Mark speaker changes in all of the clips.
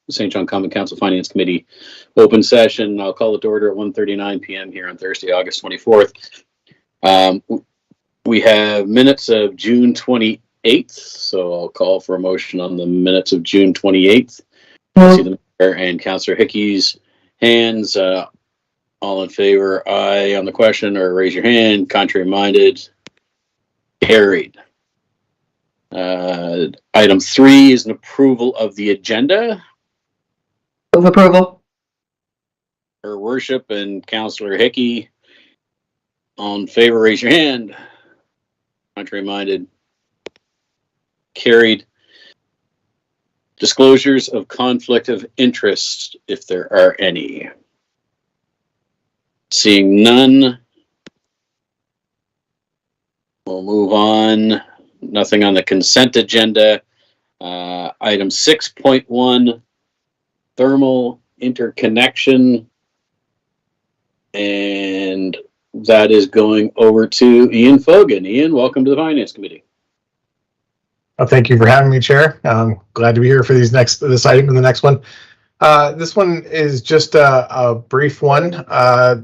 Speaker 1: St. John Common Council Finance Committee open session. I'll call it to order at 1:39 p.m. here on Thursday, August 24th. We have minutes of June 28th, so I'll call for a motion on the minutes of June 28th. I see the Mayor and Councillor Hickey's hands. All in favor, aye on the question, or raise your hand. Contrary minded, carried. Item 3 is an approval of the agenda.
Speaker 2: Move approval.
Speaker 1: Her Worship and Councillor Hickey. All in favor, raise your hand. Contrary minded, carried. Disclosures of conflict of interest, if there are any. Seeing none, we'll move on. Nothing on the consent agenda. Item 6.1, thermal interconnection. And that is going over to Ian Fogan. Ian, welcome to the Finance Committee.
Speaker 3: Well, thank you for having me, Chair. I'm glad to be here for this item and the next one. This one is just a brief one.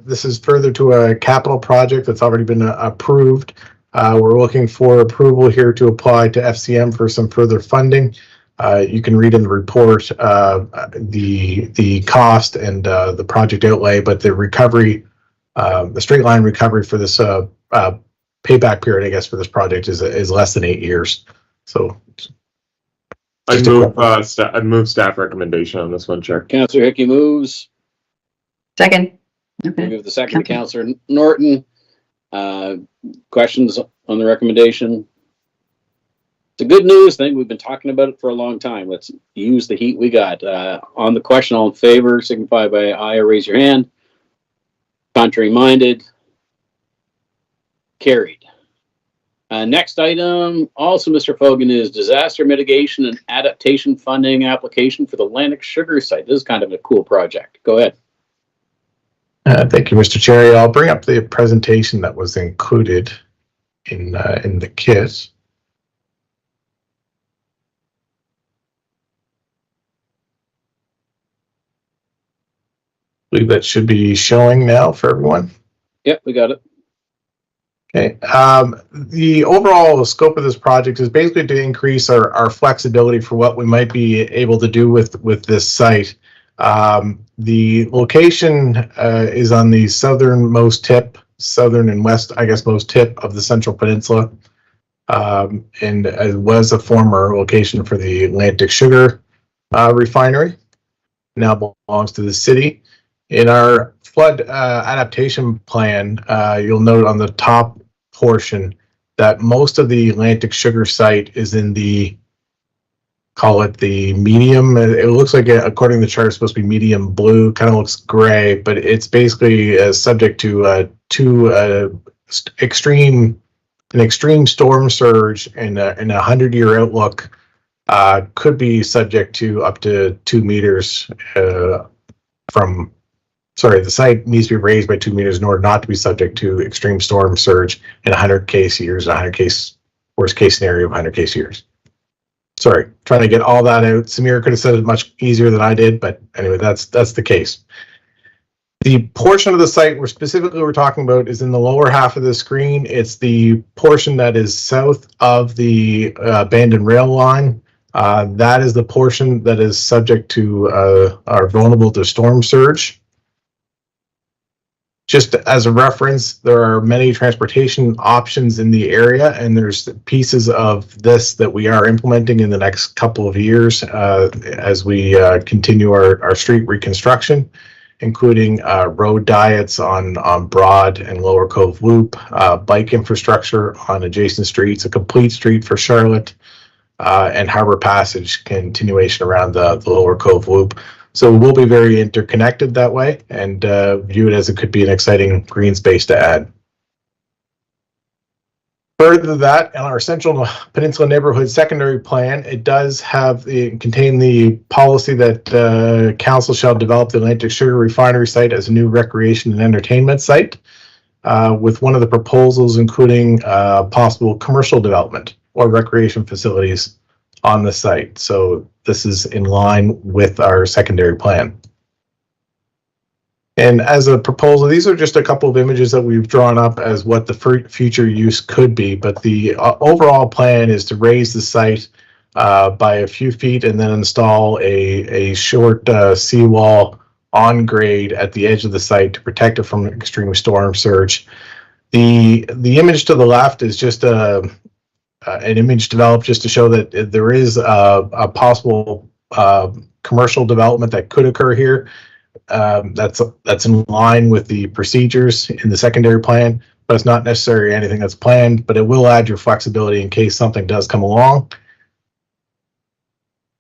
Speaker 3: This is further to a capital project that's already been approved. We're looking for approval here to apply to FCM for some further funding. You can read in the report the cost and the project outlay, but the recovery, the straight line recovery for this payback period, I guess, for this project is less than 8 years. So
Speaker 4: I move staff recommendation on this one, Chair.
Speaker 1: Councillor Hickey moves.
Speaker 2: Second.
Speaker 1: We
Speaker 2: Okay.
Speaker 1: give the second to Councillor Norton. Questions on the recommendation? It's a good news thing. We've been talking about it for a long time. Let's use the heat we got. On the question, all in favor, signify by aye or raise your hand. Contrary minded, carried. Next item, also Mr. Fogan, is disaster mitigation and adaptation funding application for the Atlantic Sugar Site. This is kind of a cool project. Go ahead.
Speaker 3: Thank you, Mr. Chair. I'll bring up the presentation that was included in the kit. I believe that should be showing now for everyone.
Speaker 1: Yep, we got it.
Speaker 3: Okay. The overall scope of this project is basically to increase our flexibility for what we might be able to do with this site. The location is on the southernmost tip, southern and west, I guess, most tip of the Central Peninsula, and it was a former location for the Atlantic Sugar Refinery. Now belongs to the city. In our flood adaptation plan, you'll note on the top portion that most of the Atlantic Sugar Site is in the, call it the medium. It looks like, according to the chart, it's supposed to be medium blue, kind of looks gray, but it's basically subject to an extreme storm surge in a 100-year outlook. Could be subject to up to 2 meters from. Sorry, the site needs to be raised by 2 meters in order not to be subject to extreme storm surge in 100 case years, worst case scenario of 100 case years. Sorry, trying to get all that out. Samir could have said it much easier than I did, but anyway, that's the case. The portion of the site we're talking about is in the lower half of the screen. It's the portion that is south of the abandoned rail line. That is the portion that is subject to are vulnerable to storm surge. Just as a reference, there are many transportation options in the area, and there's pieces of this that we are implementing in the next couple of years as we continue our street reconstruction, including road diets on Broad and Lower Cove Loop, bike infrastructure on adjacent streets, a complete street for Charlotte, and Harbor Passage continuation around the Lower Cove Loop. So we'll be very interconnected that way, and view it as it could be an exciting green space to add. Further to that, in our Central Peninsula Neighborhood Secondary Plan, it does contain the policy that Council shall develop the Atlantic Sugar Refinery site as a new recreation and entertainment site, with one of the proposals including possible commercial development or recreation facilities on the site. So this is in line with our secondary plan. And as a proposal, these are just a couple of images that we've drawn up as what the future use could be, but the overall plan is to raise the site by a few feet and then install a short seawall on grade at the edge of the site to protect it from extreme storm surge. The image to the left is just an image developed just to show that there is a possible commercial development that could occur here. That's in line with the procedures in the secondary plan, but it's not necessarily anything that's planned, but it will add your flexibility in case something does come along.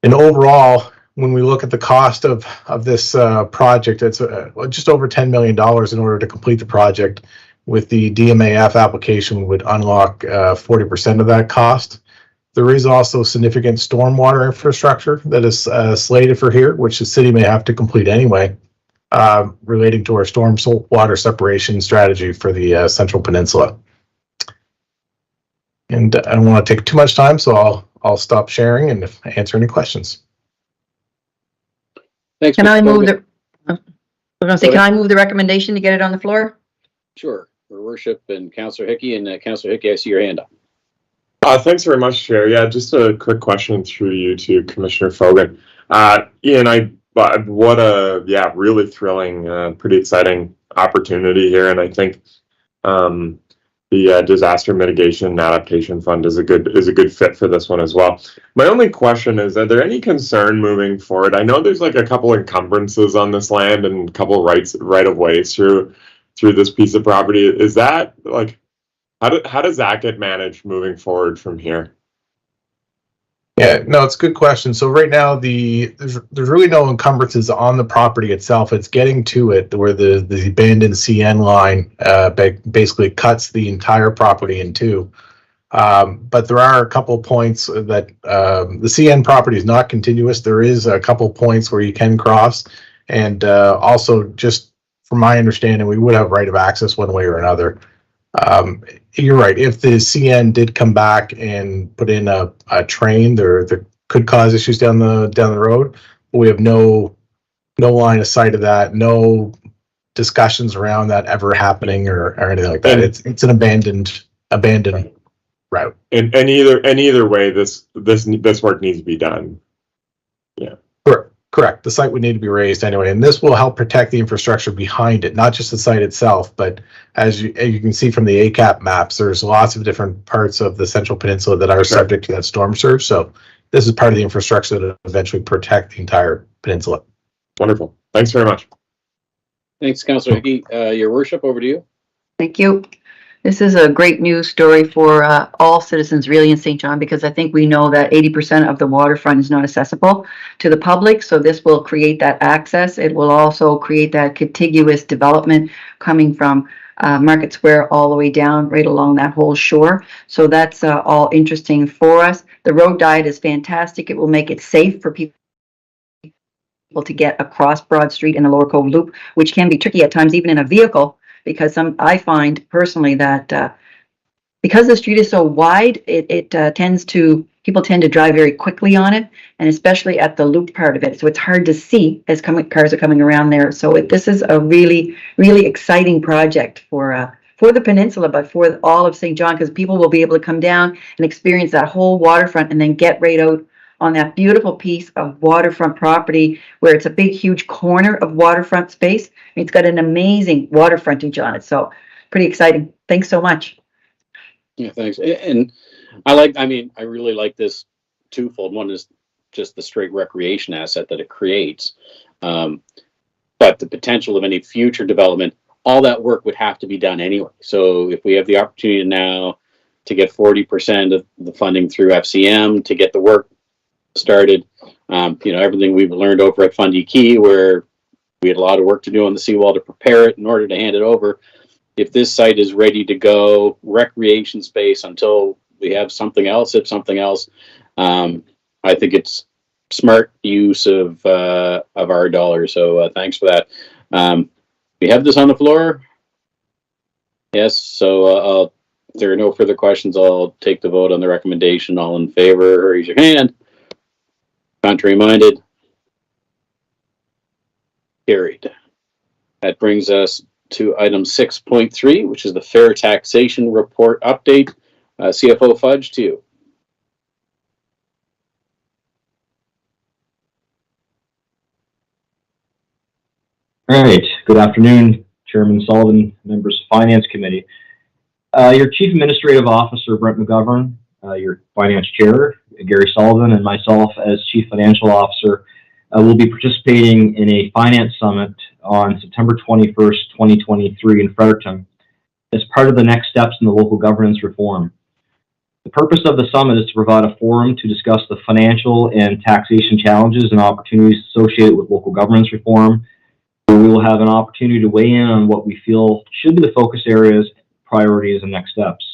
Speaker 3: And overall, when we look at the cost of this project, it's just over $10 million in order to complete the project. With the DMAF application, would unlock 40% of that cost. There is also significant stormwater infrastructure that is slated for here, which the city may have to complete anyway, relating to our storm water separation strategy for the Central Peninsula. And I don't want to take too much time, so I'll stop sharing and answer any questions.
Speaker 1: Thanks.
Speaker 2: Can
Speaker 1: Mr.
Speaker 2: I move
Speaker 1: Bogan.
Speaker 2: can I move the recommendation to get it on the floor?
Speaker 1: Sure. Your worship and Councillor Hickey, and Councillor Hickey, I see your hand up.
Speaker 4: Thanks very much, Chair. Yeah, just a quick question through you to Commissioner Fogan. Ian, what a really thrilling, pretty exciting opportunity here, and I think the Disaster Mitigation and Adaptation Fund is a good fit for this one as well. My only question is: are there any concern moving forward? I know there's like a couple encumbrances on this land and a couple right of ways through this piece of property. Is that like how does that get managed moving forward from here?
Speaker 3: Yeah, no, it's a good question. So right now, there's really no encumbrances on the property itself. It's getting to it where the abandoned CN line basically cuts the entire property in two. But there are a couple points that the CN property is not continuous. There is a couple points where you can cross, and also just from my understanding, we would have right of access one way or another. You're right. If the CN did come back and put in a train, there could cause issues down the road. But we have no line of sight of that. No discussions around that ever happening or anything like that. It's an abandoned route.
Speaker 4: And either way, this work needs to be done. Yeah.
Speaker 3: Correct. The site would need to be raised anyway, and this will help protect the infrastructure behind it, not just the site itself, but as you can see from the ACAP maps, there's lots of different parts of the Central Peninsula that are subject to that storm surge. So this is part of the infrastructure that will eventually protect the entire peninsula.
Speaker 4: Wonderful. Thanks very much.
Speaker 1: Thanks, Councillor Hickey. Your worship, over to you.
Speaker 2: Thank you. This is a great news story for all citizens really in St. John, because I think we know that 80% of the waterfront is not accessible to the public. So this will create that access. It will also create that contiguous development coming from Market Square all the way down right along that whole shore. So that's all interesting for us. The road diet is fantastic. It will make it safe for people to get across Broad Street in the Lower Cove Loop, which can be tricky at times even in a vehicle. Because I find personally that because the street is so wide, people tend to drive very quickly on it, and especially at the loop part of it. So it's hard to see as cars are coming around there. So this is a really, really exciting project for the peninsula, but for all of St. John, because people will be able to come down and experience that whole waterfront and then get right out on that beautiful piece of waterfront property where it's a big, huge corner of waterfront space. It's got an amazing water frontage on it. So pretty exciting. Thanks so much.
Speaker 1: Yeah, thanks. And I really like this twofold. One is just the straight recreation asset that it creates. But the potential of any future development, all that work would have to be done anyway. So if we have the opportunity now to get 40% of the funding through FCM to get the work started, everything we've learned over at Fundy Key, where we had a lot of work to do on the seawall to prepare it in order to hand it over. If this site is ready to go, recreation space until we have something else, I think it's smart use of our dollars. So thanks for that. We have this on the floor. Yes. So if there are no further questions, I'll take the vote on the recommendation. All in favor, raise your hand. Contrary minded? Carried. That brings us to item 6.3, which is the Fair Taxation Report Update. CFO Fudge, to you.
Speaker 5: All right. Good afternoon, Chairman Sullivan, members of Finance Committee. Your Chief Administrative Officer, Brent McGovern, your Finance Chair, Gary Sullivan, and myself as Chief Financial Officer will be participating in a Finance Summit on September 21st, 2023 in Fredericton as part of the next steps in the local governance reform. The purpose of the summit is to provide a forum to discuss the financial and taxation challenges and opportunities associated with local governance reform. We will have an opportunity to weigh in on what we feel should be the focus areas, priorities, and next steps.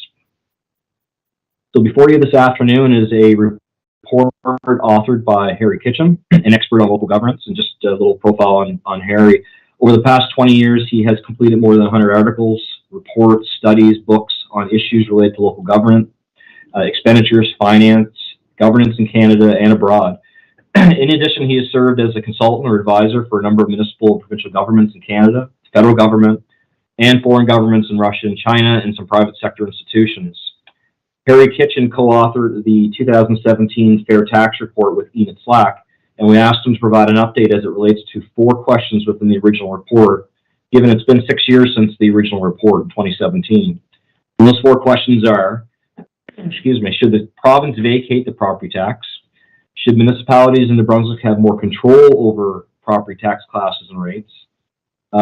Speaker 5: So before you this afternoon is a report authored by Harry Kitchen, an expert on local governance, and just a little profile on Harry. Over the past 20 years, he has completed more than 100 articles, reports, studies, books on issues related to local government, expenditures, finance, governance in Canada and abroad. In addition, he has served as a consultant or advisor for a number of municipal and provincial governments in Canada, federal government, and foreign governments in Russia and China, and some private sector institutions. Harry Kitchen co-authored the 2017 Fair Tax Report with Enid Slack, and we asked him to provide an update as it relates to 4 questions within the original report, given it's been 6 years since the original report in 2017. And those 4 questions are, should the province vacate the property tax? Should municipalities in New Brunswick have more control over property tax classes and rates?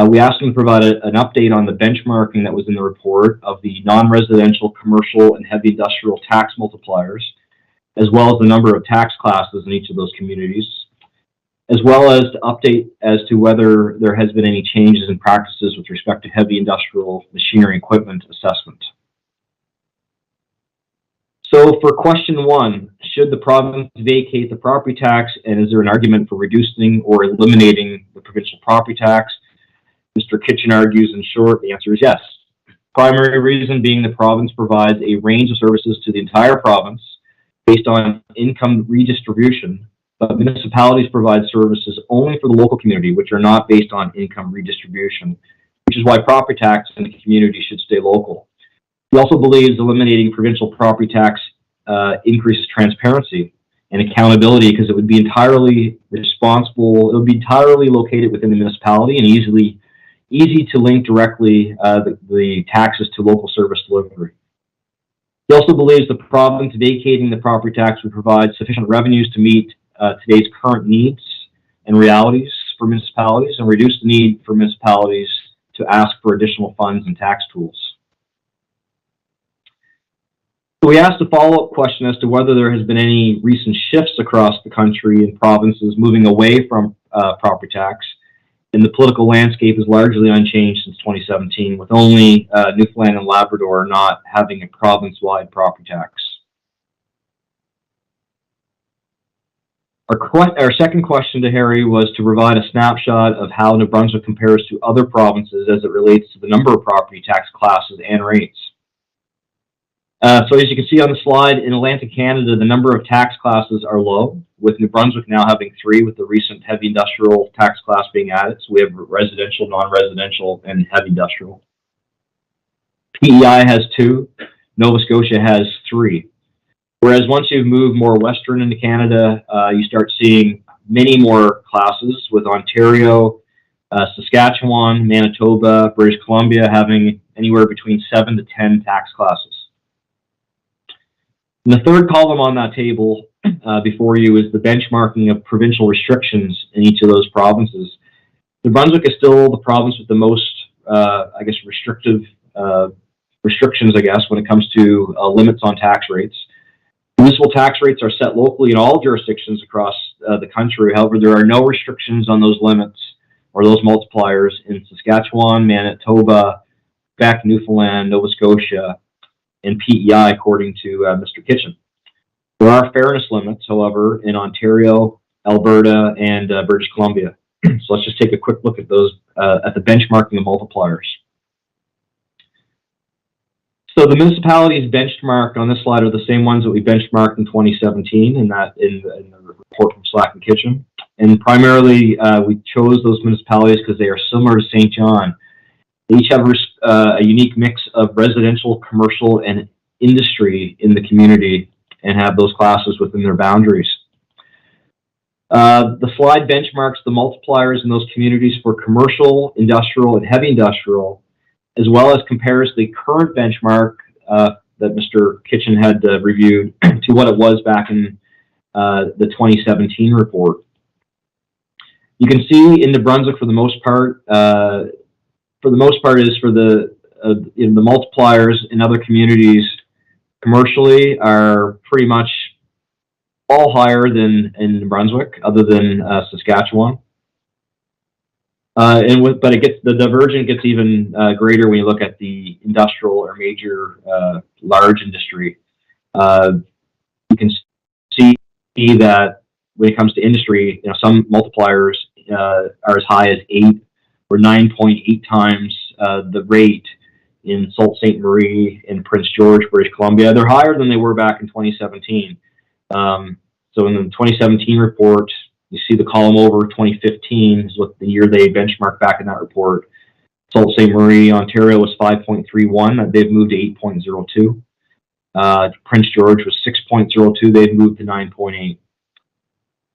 Speaker 5: We asked them to provide an update on the benchmarking that was in the report of the non-residential, commercial, and heavy industrial tax multipliers, as well as the number of tax classes in each of those communities, as well as to update as to whether there has been any changes in practices with respect to heavy industrial machinery equipment assessment. So for question 1, should the province vacate the property tax, and is there an argument for reducing or eliminating the provincial property tax? Mr. Kitchen argues, in short, the answer is yes. Primary reason being the province provides a range of services to the entire province based on income redistribution, but municipalities provide services only for the local community, which are not based on income redistribution, which is why property tax in the community should stay local. He also believes eliminating provincial property tax increases transparency and accountability because it would be entirely responsible, it would be entirely located within the municipality and easy to link directly the taxes to local service delivery. He also believes the province vacating the property tax would provide sufficient revenues to meet today's current needs and realities for municipalities and reduce the need for municipalities to ask for additional funds and tax tools. So we asked a follow-up question as to whether there has been any recent shifts across the country and provinces moving away from property tax. And the political landscape is largely unchanged since 2017, with only Newfoundland and Labrador not having a province-wide property tax. Our second question to Harry was to provide a snapshot of how New Brunswick compares to other provinces as it relates to the number of property tax classes and rates. So as you can see on the slide, in Atlantic Canada, the number of tax classes are low, with New Brunswick now having 3 with the recent heavy industrial tax class being added. So we have residential, non-residential, and heavy industrial. PEI has 2, Nova Scotia has 3. Whereas once you've moved more western into Canada, you start seeing many more classes, with Ontario, Saskatchewan, Manitoba, British Columbia having anywhere between 7 to 10 tax classes. And the third column on that table before you is the benchmarking of provincial restrictions in each of those provinces. New Brunswick is still the province with the most, restrictive restrictions, when it comes to limits on tax rates. Municipal tax rates are set locally in all jurisdictions across the country. However, there are no restrictions on those limits or those multipliers in Saskatchewan, Manitoba, Quebec, Newfoundland, Nova Scotia, and PEI, according to Mr. Kitchen. There are fairness limits, however, in Ontario, Alberta, and British Columbia. So let's just take a quick look at those, at the benchmarking of multipliers. So the municipalities benchmarked on this slide are the same ones that we benchmarked in 2017 in the report from Slack and Kitchen. And primarily, we chose those municipalities because they are similar to St. John. They each have a unique mix of residential, commercial, and industry in the community and have those classes within their boundaries. The slide benchmarks the multipliers in those communities for commercial, industrial, and heavy industrial, as well as compares the current benchmark that Mr. Kitchen had reviewed to what it was back in the 2017 report. You can see in New Brunswick, for the most part, is for the multipliers in other communities commercially are pretty much all higher than in New Brunswick, other than Saskatchewan. But the divergence gets even greater when you look at the industrial or major large industry. You can see that when it comes to industry, some multipliers are as high as 8 or 9.8 times the rate in Sault Ste. Marie and Prince George, British Columbia. They're higher than they were back in 2017. So in the 2017 report, you see the column over 2015 is what the year they benchmarked back in that report. Sault Ste. Marie, Ontario was 5.31. They've moved to 8.02. Prince George was 6.02. They've moved to 9.8.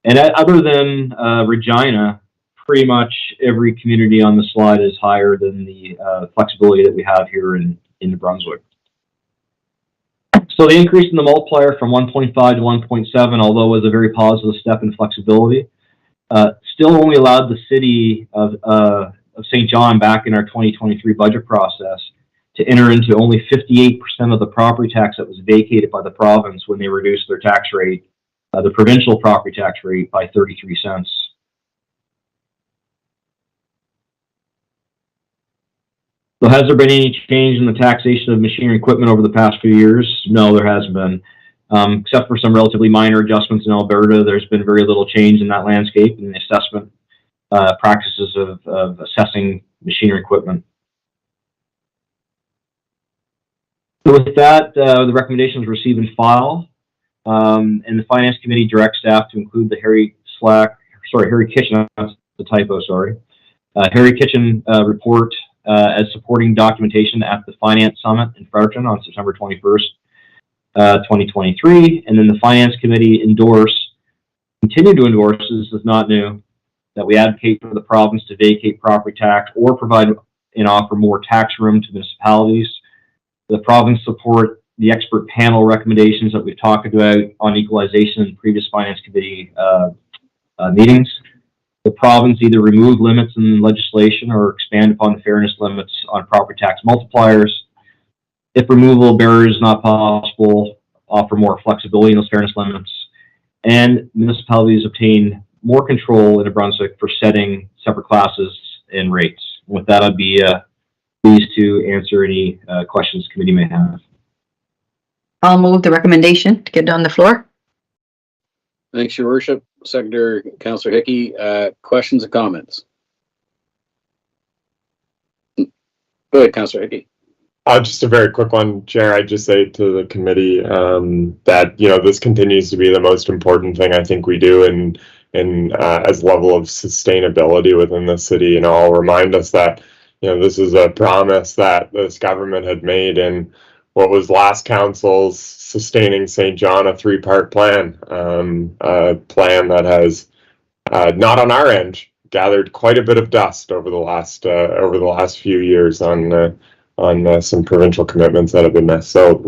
Speaker 5: And other than Regina, pretty much every community on the slide is higher than the flexibility that we have here in New Brunswick. So the increase in the multiplier from 1.5 to 1.7, although was a very positive step in flexibility, still only allowed the city of St. John back in our 2023 budget process to enter into only 58% of the property tax that was vacated by the province when they reduced their tax rate, the provincial property tax rate, by 33 cents. So has there been any change in the taxation of machinery and equipment over the past few years? No, there hasn't been. Except for some relatively minor adjustments in Alberta, there's been very little change in that landscape and the assessment practices of assessing machinery and equipment. So with that, the recommendations received and file, and the Finance Committee directs staff to include the Harry Kitchen, that's the typo, sorry. Harry Kitchen report as supporting documentation at the Finance Summit in Fredericton on September 21st, 2023. And then the Finance Committee continue to endorse, this is not new, that we advocate for the province to vacate property tax or provide and offer more tax room to municipalities. The province support the expert panel recommendations that we've talked about on equalization in previous Finance Committee meetings. The province either remove limits in legislation or expand upon the fairness limits on property tax multipliers. If removal of barriers is not possible, offer more flexibility in those fairness limits. And municipalities obtain more control in New Brunswick for setting separate classes and rates. With that, I'd be pleased to answer any questions the committee may have.
Speaker 2: I'll move the recommendation to get it on the floor.
Speaker 1: Thanks, Your Worship. Secretary, Councillor Hickey, questions and comments? Go ahead, Councillor Hickey.
Speaker 4: Just a very quick one, Chair. I'd just say to the committee that this continues to be the most important thing I think we do, and as level of sustainability within the city. I'll remind us that this is a promise that this government had made in what was last council's Sustaining St. John, a 3-part plan, a plan that has not on our end gathered quite a bit of dust over the last few years on some provincial commitments that have been missed. So,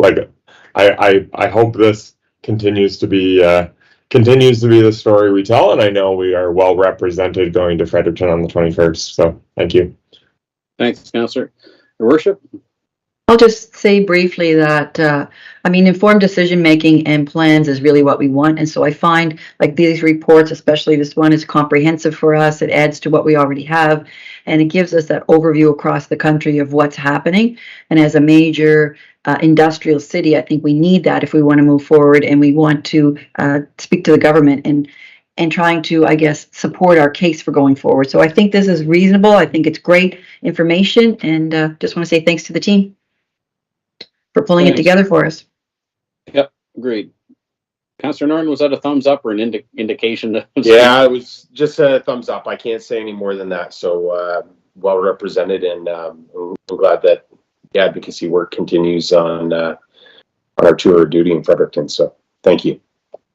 Speaker 4: I hope this continues to be the story we tell, and I know we are well represented going to Fredericton on the 21st. So, thank you.
Speaker 1: Thanks, Councillor. Your Worship.
Speaker 2: I'll just say briefly that, informed decision-making and plans is really what we want. And so I find like these reports, especially this one, is comprehensive for us. It adds to what we already have, and it gives us that overview across the country of what's happening. And as a major industrial city, I think we need that if we want to move forward and we want to speak to the government and trying to, support our case for going forward. So I think this is reasonable. I think it's great information, and just want to say thanks to the team. for pulling it
Speaker 1: Thanks.
Speaker 2: together for us.
Speaker 1: Agreed. Councillor Norton, was that a thumbs up or an indication?
Speaker 6: Yeah, it was just a thumbs up. I can't say any more than that. So well represented, and I'm glad that the advocacy work continues on our tour of duty in Fredericton. So thank you.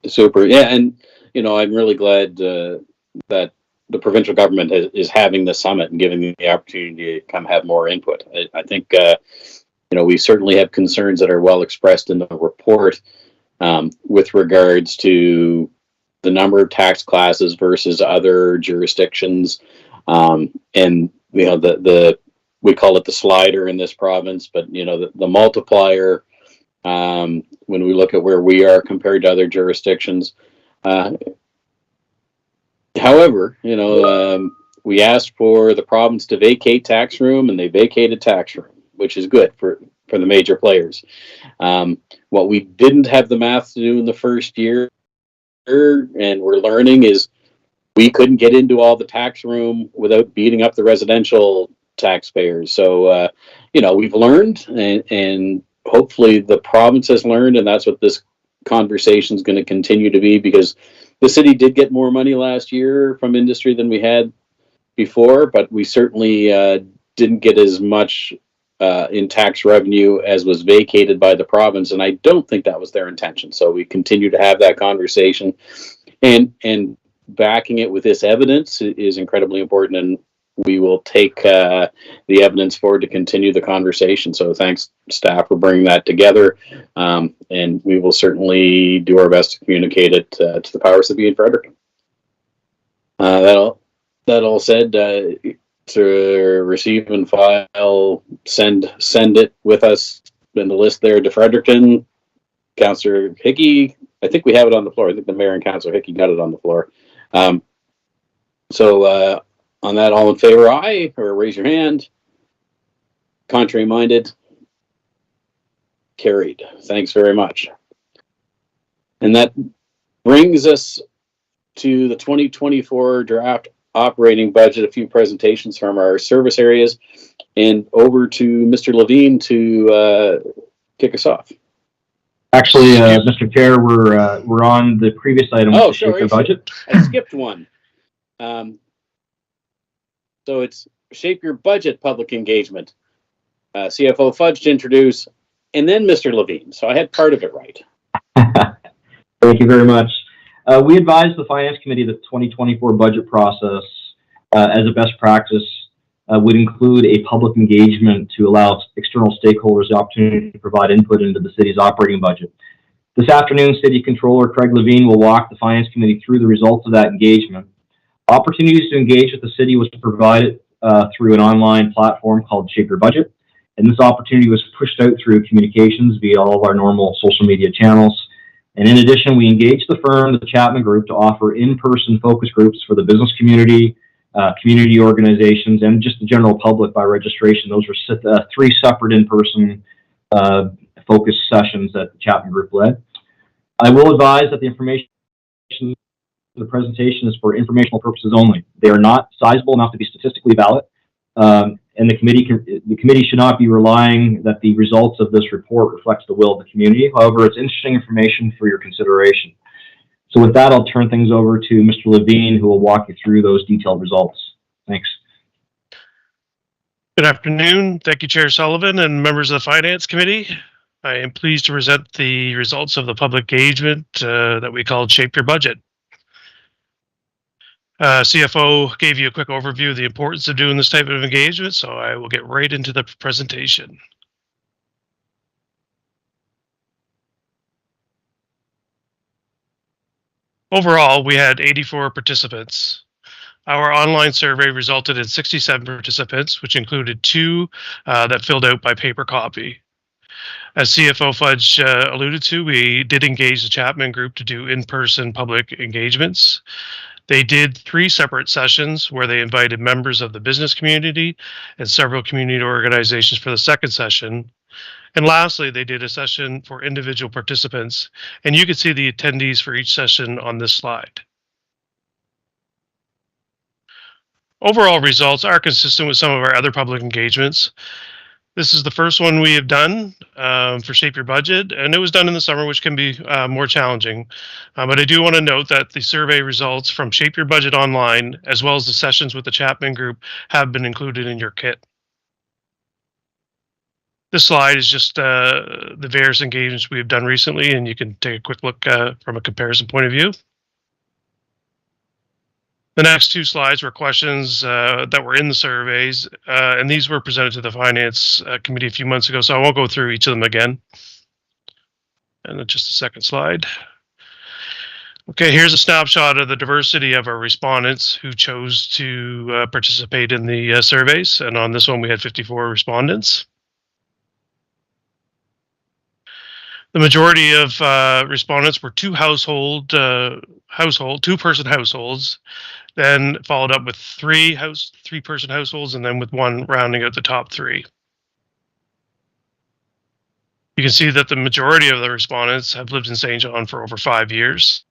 Speaker 1: Super. Yeah, and I'm really glad that the provincial government is having the summit and giving them the opportunity to come have more input. I think we certainly have concerns that are well expressed in the report with regards to the number of tax classes versus other jurisdictions, and we call it the slider in this province, but the multiplier when we look at where we are compared to other jurisdictions. However, we asked for the province to vacate tax room, and they vacated tax room, which is good for the major players. What we didn't have the math to do in the first year, and we're learning, is we couldn't get into all the tax room without beating up the residential taxpayers. So, we've learned, and hopefully the province has learned, and that's what this conversation is going to continue to be, because the city did get more money last year from industry than we had before, but we certainly didn't get as much in tax revenue as was vacated by the province, and I don't think that was their intention. So we continue to have that conversation, and backing it with this evidence is incredibly important, and we will take the evidence forward to continue the conversation. So thanks, staff, for bringing that together, and we will certainly do our best to communicate it to the powers that be in Fredericton. That all said, to receive and file, send it with us in the list there to Fredericton. Councillor Hickey, I think we have it on the floor. I think the mayor and Councillor Hickey got it on the floor. So on that, all in favor, aye, or raise your hand. Contrary minded, carried. Thanks very much. And that brings us to the 2024 draft operating budget, a few presentations from our service areas, and over to Mr. Levine to kick us off.
Speaker 5: Actually, Mr. Chair, we're on the previous item.
Speaker 1: Oh,
Speaker 5: Shape
Speaker 1: sorry.
Speaker 5: Your Budget.
Speaker 1: I skipped one. So it's Shape Your Budget public engagement. CFO Fudge to introduce, and then Mr. Levine. So I had part of it right.
Speaker 5: Thank you very much. We advised the Finance Committee that the 2024 budget process, as a best practice, would include a public engagement to allow external stakeholders the opportunity to provide input into the city's operating budget. This afternoon, City Controller Craig Levine will walk the Finance Committee through the results of that engagement. Opportunities to engage with the city was provided through an online platform called Shape Your Budget, and this opportunity was pushed out through communications via all of our normal social media channels. And in addition, we engaged the firm, the Chapman Group, to offer in-person focus groups for the business community, community organizations, and just the general public by registration. Those were 3 separate in-person focus sessions that the Chapman Group led. I will advise that the information the presentation is for informational purposes only. They are not sizable enough to be statistically valid, and the committee should not be relying that the results of this report reflects the will of the community. However, it's interesting information for your consideration. So with that, I'll turn things over to Mr. Levine, who will walk you through those detailed results. Thanks.
Speaker 7: Good afternoon. Thank you, Chair Sullivan and members of the Finance Committee. I am pleased to present the results of the public engagement that we called Shape Your Budget. CFO gave you a quick overview of the importance of doing this type of engagement, so I will get right into the presentation. Overall, we had 84 participants. Our online survey resulted in 67 participants, which included 2 that filled out by paper copy. As CFO Fudge alluded to, we did engage the Chapman Group to do in-person public engagements. They did 3 separate sessions where they invited members of the business community and several community organizations for the second session. And lastly, they did a session for individual participants, and you can see the attendees for each session on this slide. Overall results are consistent with some of our other public engagements. This is the first one we have done for Shape Your Budget, and it was done in the summer, which can be more challenging. But I do want to note that the survey results from Shape Your Budget Online, as well as the sessions with the Chapman Group, have been included in your kit. This slide is just the various engagements we have done recently, and you can take a quick look from a comparison point of view. The next two slides were questions that were in the surveys, and these were presented to the Finance Committee a few months ago, so I won't go through each of them again. And then just a second slide. Okay, here's a snapshot of the diversity of our respondents who chose to participate in the surveys, and on this one we had 54 respondents. The majority of respondents were two-person households, then followed up with three-person households, and then with one rounding out the top three. You can see that the majority of the respondents have lived in St. John for over 5 years.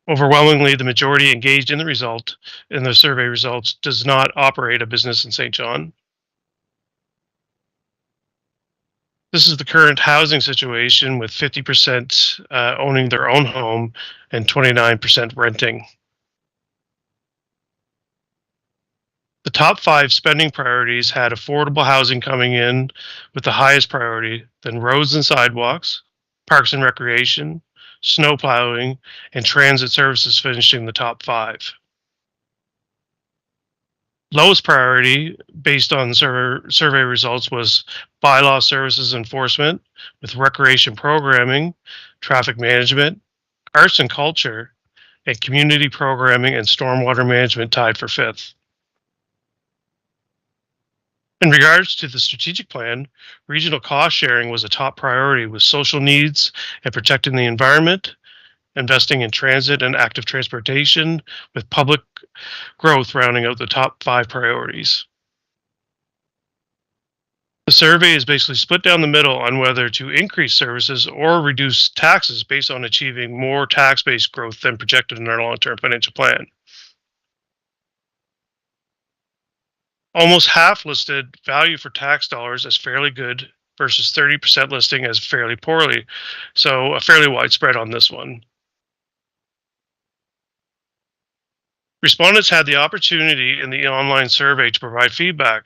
Speaker 7: Overwhelmingly, the majority engaged in the survey results does not operate a business in St. John. This is the current housing situation, with 50% owning their own home and 29% renting. The top 5 spending priorities had affordable housing coming in with the highest priority, then roads and sidewalks, parks and recreation, snow plowing, and transit services finishing the top 5. Lowest priority, based on survey results, was bylaw services enforcement, with recreation programming, traffic management, arts and culture, and community programming and stormwater management tied for 5th. In regards to the strategic plan, regional cost sharing was a top priority, with social needs and protecting the environment, investing in transit and active transportation, with public growth rounding out the top 5 priorities. The survey is basically split down the middle on whether to increase services or reduce taxes based on achieving more tax-based growth than projected in our long-term financial plan. Almost half listed value for tax dollars as fairly good versus 30% listing as fairly poorly, so a fairly wide spread on this one. Respondents had the opportunity in the online survey to provide feedback.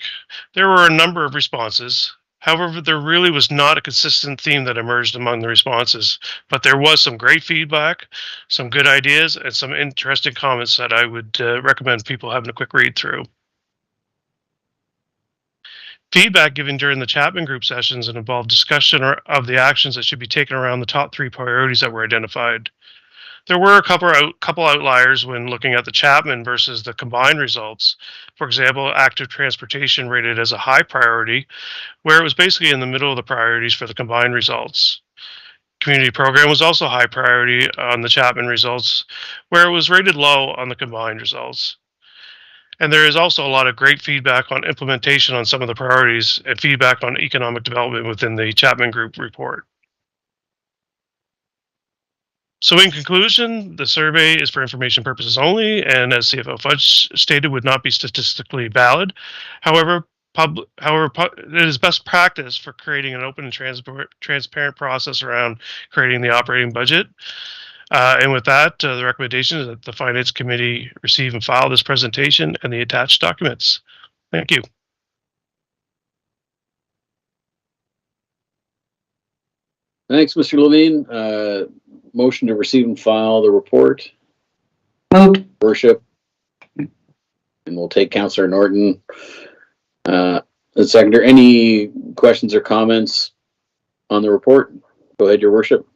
Speaker 7: There were a number of responses. However, there really was not a consistent theme that emerged among the responses, but there was some great feedback, some good ideas, and some interesting comments that I would recommend people having a quick read through. Feedback given during the Chapman Group sessions and involved discussion of the actions that should be taken around the top 3 priorities that were identified. There were a couple outliers when looking at the Chapman versus the combined results. For example, active transportation rated as a high priority, where it was basically in the middle of the priorities for the combined results. Community program was also high priority on the Chapman results, where it was rated low on the combined results. And there is also a lot of great feedback on implementation on some of the priorities and feedback on economic development within the Chapman Group report. So in conclusion, the survey is for information purposes only, and as CFO Fudge stated, would not be statistically valid. However, it is best practice for creating an open and transparent process around creating the operating budget. And with that, the recommendation is that the Finance Committee receive and file this presentation and the attached documents. Thank you.
Speaker 1: Thanks, Mr. Levine. Motion to receive and file the report.
Speaker 2: Moved.
Speaker 1: Worship. And we'll take Councillor Norton. The seconder, any questions or comments on the report? Go ahead, Your Worship.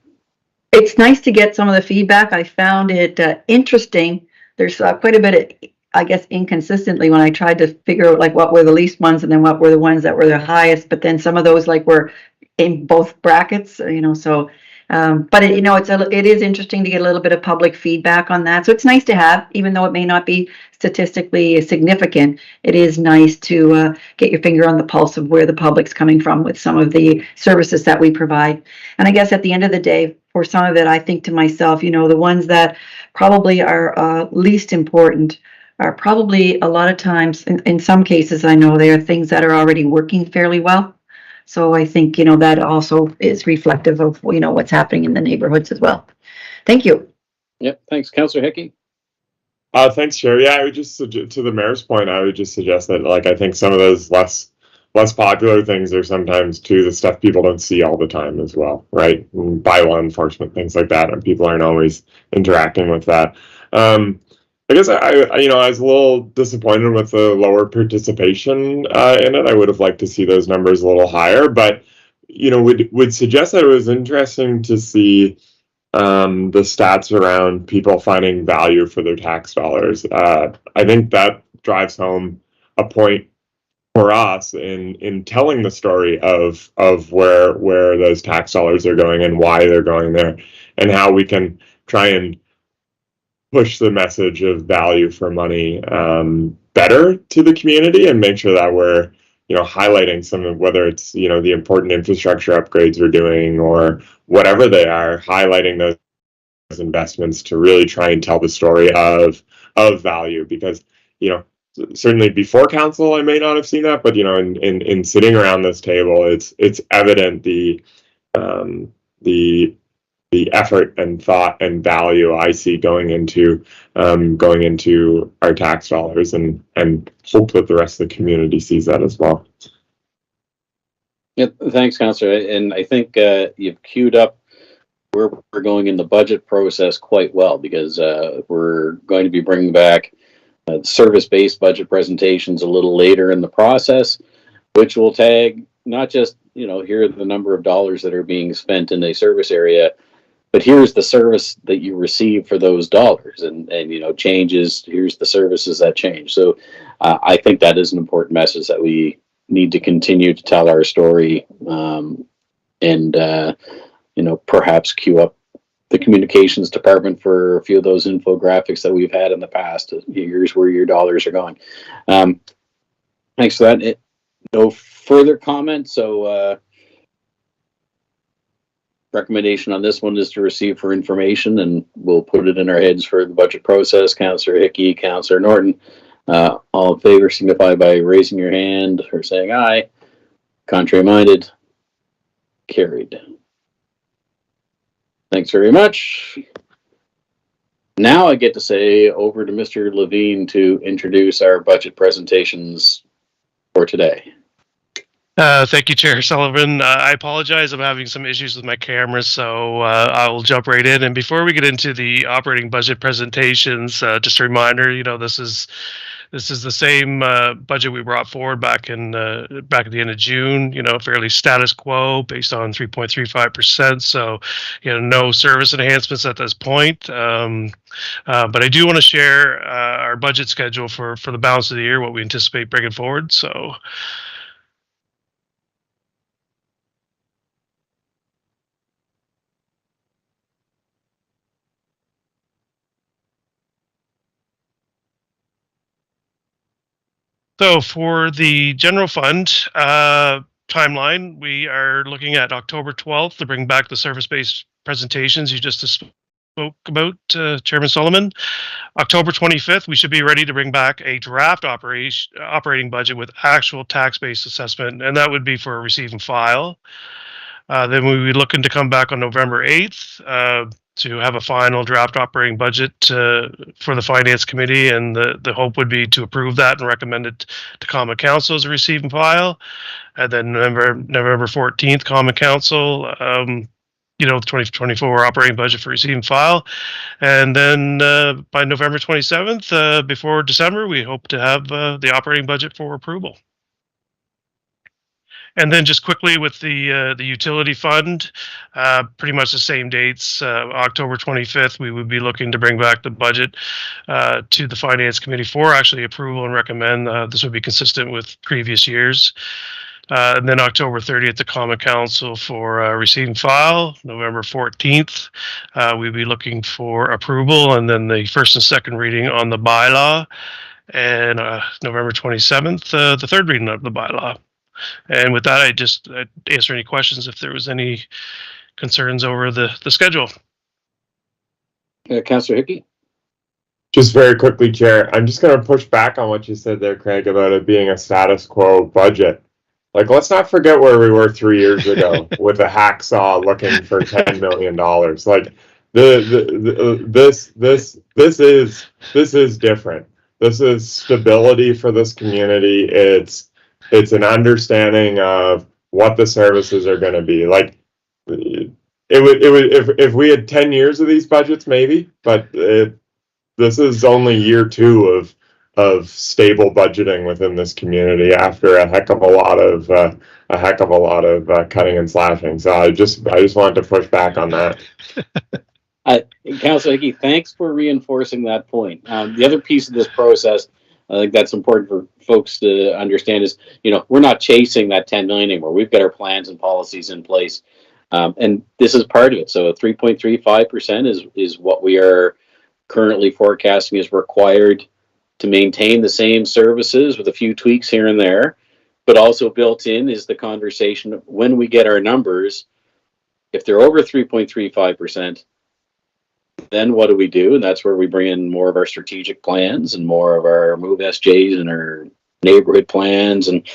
Speaker 2: It's nice to get some of the feedback. I found it interesting. There's quite a bit of, I guess, inconsistently when I tried to figure out like what were the least ones and then what were the ones that were the highest. But then some of those like were in both brackets, you know, so. But it is interesting to get a little bit of public feedback on that. So it's nice to have, even though it may not be statistically significant. It is nice to get your finger on the pulse of where the public's coming from with some of the services that we provide. And I guess at the end of the day, for some of it, I think to myself, you know, the ones that probably are least important are probably a lot of times, in some cases, I know there are things that are already working fairly well. So I think, that also is reflective of, what's happening in the neighborhoods as well. Thank you.
Speaker 1: Yep. Thanks, Councillor Hickey.
Speaker 4: Thanks, Chair. Yeah, I would just to the mayor's point, I would just suggest that, like, I think some of those less popular things are sometimes too the stuff people don't see all the time as well, right? And bylaw enforcement, things like that, and people aren't always interacting with that. I guess I was a little disappointed with the lower participation in it. I would have liked to see those numbers a little higher, but would suggest that it was interesting to see the stats around people finding value for their tax dollars. I think that drives home a point for us in telling the story of where those tax dollars are going and why they're going there, and how we can try and push the message of value for money better to the community, and make sure that we're highlighting some of, whether it's the important infrastructure upgrades we're doing or whatever they are, highlighting those investments to really try and tell the story of value. Because certainly before council I may not have seen that, but in sitting around this table, it's evident the effort and thought and value I see going into our tax dollars, and hope that the rest of the community sees that as well.
Speaker 1: Yeah, thanks, Councillor. And I think you've queued up where we're going in the budget process quite well, because we're going to be bringing back service-based budget presentations a little later in the process, which will tag not just, here are the number of dollars that are being spent in a service area, but here's the service that you receive for those dollars, and changes, here's the services that change. So I think that is an important message that we need to continue to tell our story, and perhaps queue up the communications department for a few of those infographics that we've had in the past. Here's where your dollars are going. Thanks for that. No further comments. So recommendation on this one is to receive for information, and we'll put it in our heads for the budget process. Councillor Hickey, Councillor Norton, all in favor signify by raising your hand or saying aye. Contrary minded, carried. Thanks very much. Now I get to say over to Mr. Levine to introduce our budget presentations for today.
Speaker 7: Thank you, Chair Sullivan. I apologize. I'm having some issues with my camera, so I will jump right in. And before we get into the operating budget presentations, just a reminder, this is the same budget we brought forward back at the end of June. Fairly status quo based on 3.35%. So, no service enhancements at this point. But I do want to share our budget schedule for the balance of the year, what we anticipate bringing forward. So. So for the general fund timeline, we are looking at October 12th to bring back the service-based presentations you just spoke about, Chairman Solomon. October 25th, we should be ready to bring back a draft operating budget with actual tax-based assessment, and that would be for a receive and file. Then we would be looking to come back on November 8th to have a final draft operating budget for the Finance Committee, and the hope would be to approve that and recommend it to Common Council as a receive and file. And then November 14th, Common Council, 2024 operating budget for receive and file. And then by November 27th, before December, we hope to have the operating budget for approval. And then just quickly with the utility fund, pretty much the same dates. October 25th, we would be looking to bring back the budget to the Finance Committee for actually approval and recommend. This would be consistent with previous years. And then October 30th, the Common Council for receive and file. November 14th, we'd be looking for approval, and then the first and second reading on the bylaw. And November 27th, the third reading of the bylaw. And with that, I'd answer any questions if there was any concerns over the schedule.
Speaker 1: Councillor Hickey?
Speaker 4: Just very quickly, Chair, I'm just going to push back on what you said there, Craig, about it being a status quo budget. Like, let's not forget where we were 3 years ago with a hacksaw looking for $10 million. Like, this is different. This is stability for this community. It's an understanding of what the services are going to be. Like, it would if we had 10 years of these budgets, maybe, but this is only year 2 of stable budgeting within this community after a heck of a lot of cutting and slashing. So I just wanted to push back on that.
Speaker 1: Councilor Hickey, thanks for reinforcing that point. The other piece of this process, I think that's important for folks to understand is, we're not chasing that 10 million anymore. We've got our plans and policies in place. And this is part of it. So 3.35% is what we are currently forecasting is required to maintain the same services with a few tweaks here and there. But also built in is the conversation when we get our numbers, if they're over 3.35%, then what do we do? And that's where we bring in more of our strategic plans and more of our move SJs and our neighborhood plans and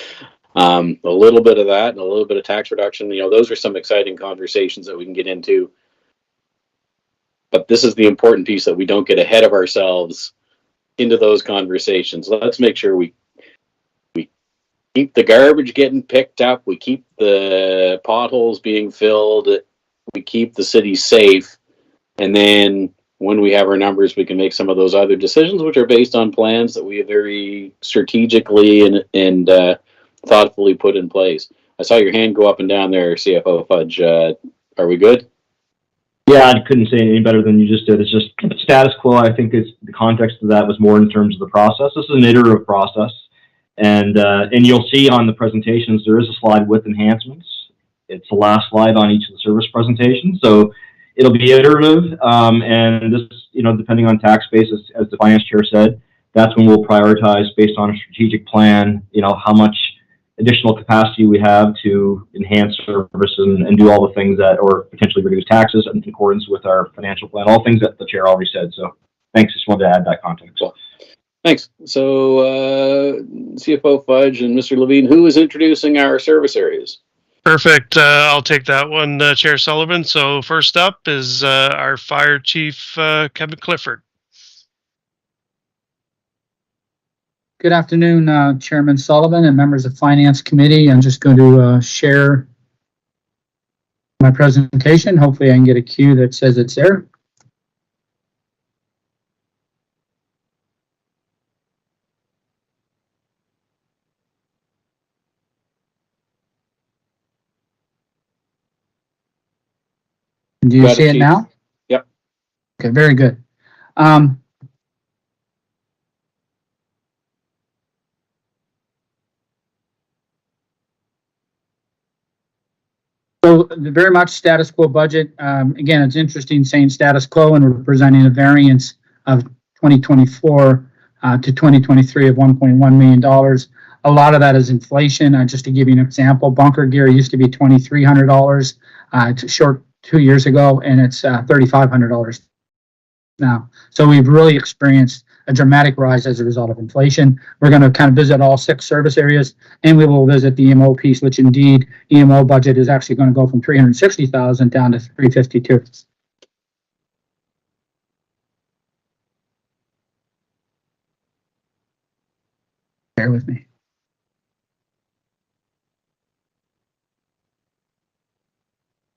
Speaker 1: a little bit of that and a little bit of tax reduction. Those are some exciting conversations that we can get into. But this is the important piece, that we don't get ahead of ourselves into those conversations. Let's make sure we keep the garbage getting picked up. We keep the potholes being filled. We keep the city safe. And then when we have our numbers, we can make some of those other decisions, which are based on plans that we have very strategically and thoughtfully put in place. I saw your hand go up and down there, CFO Fudge. Are we good?
Speaker 5: Yeah, I couldn't say any better than you just did. It's just status quo. I think it's the context of that was more in terms of the process. This is an iterative process, and you'll see on the presentations there is a slide with enhancements. It's the last slide on each of the service presentations, so it'll be iterative. And this, depending on tax base, as the finance chair said, that's when we'll prioritize based on a strategic plan. How much additional capacity we have to enhance services and do all the things or potentially reduce taxes in accordance with our financial plan, all things that the chair already said. So thanks, just wanted to add that context.
Speaker 1: Cool. Thanks. So CFO Fudge and Mr. Levine, who is introducing our service areas?
Speaker 7: Perfect. I'll take that one, Chair Sullivan. So first up is our Fire Chief, Kevin Clifford.
Speaker 8: Good afternoon, Chairman Sullivan and members of Finance Committee. I'm just going to share my presentation. Hopefully I can get a cue that says it's there. Do you see it now?
Speaker 1: Yep.
Speaker 8: Okay, very good. So very much status quo budget. Again, it's interesting saying status quo, and we're presenting a variance of 2024 to 2023 of $1.1 million. A lot of that is inflation. Just to give you an example, bunker gear used to be $2,300 short 2 years ago, and it's $3,500 now. So we've really experienced a dramatic rise as a result of inflation. We're going to kind of visit all 6 service areas, and we will visit the EMO piece, which indeed EMO budget is actually going to go from $360,000 down to $352,000. Bear with me.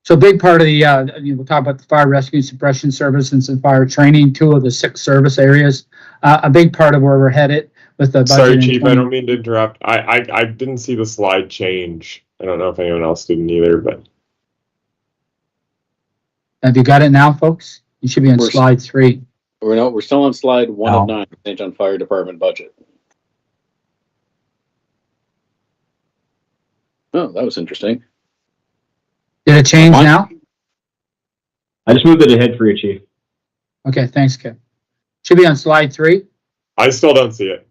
Speaker 8: So a big part of the, we'll talk about the fire rescue and suppression service and some fire training, 2 of the 6 service areas. A big part of where we're headed with the budget.
Speaker 4: Sorry, Chief, I don't mean to interrupt. I didn't see the slide change. I don't know if anyone else didn't either, but.
Speaker 8: Have you got it now, folks? You should be on slide 3.
Speaker 1: We're still on slide 1 of 9, St. John Fire Department budget. Oh, that was interesting.
Speaker 8: Did it change now?
Speaker 5: I just moved it ahead for you, Chief.
Speaker 8: Okay, thanks, Kev. Should be on slide 3.
Speaker 4: I still don't see it.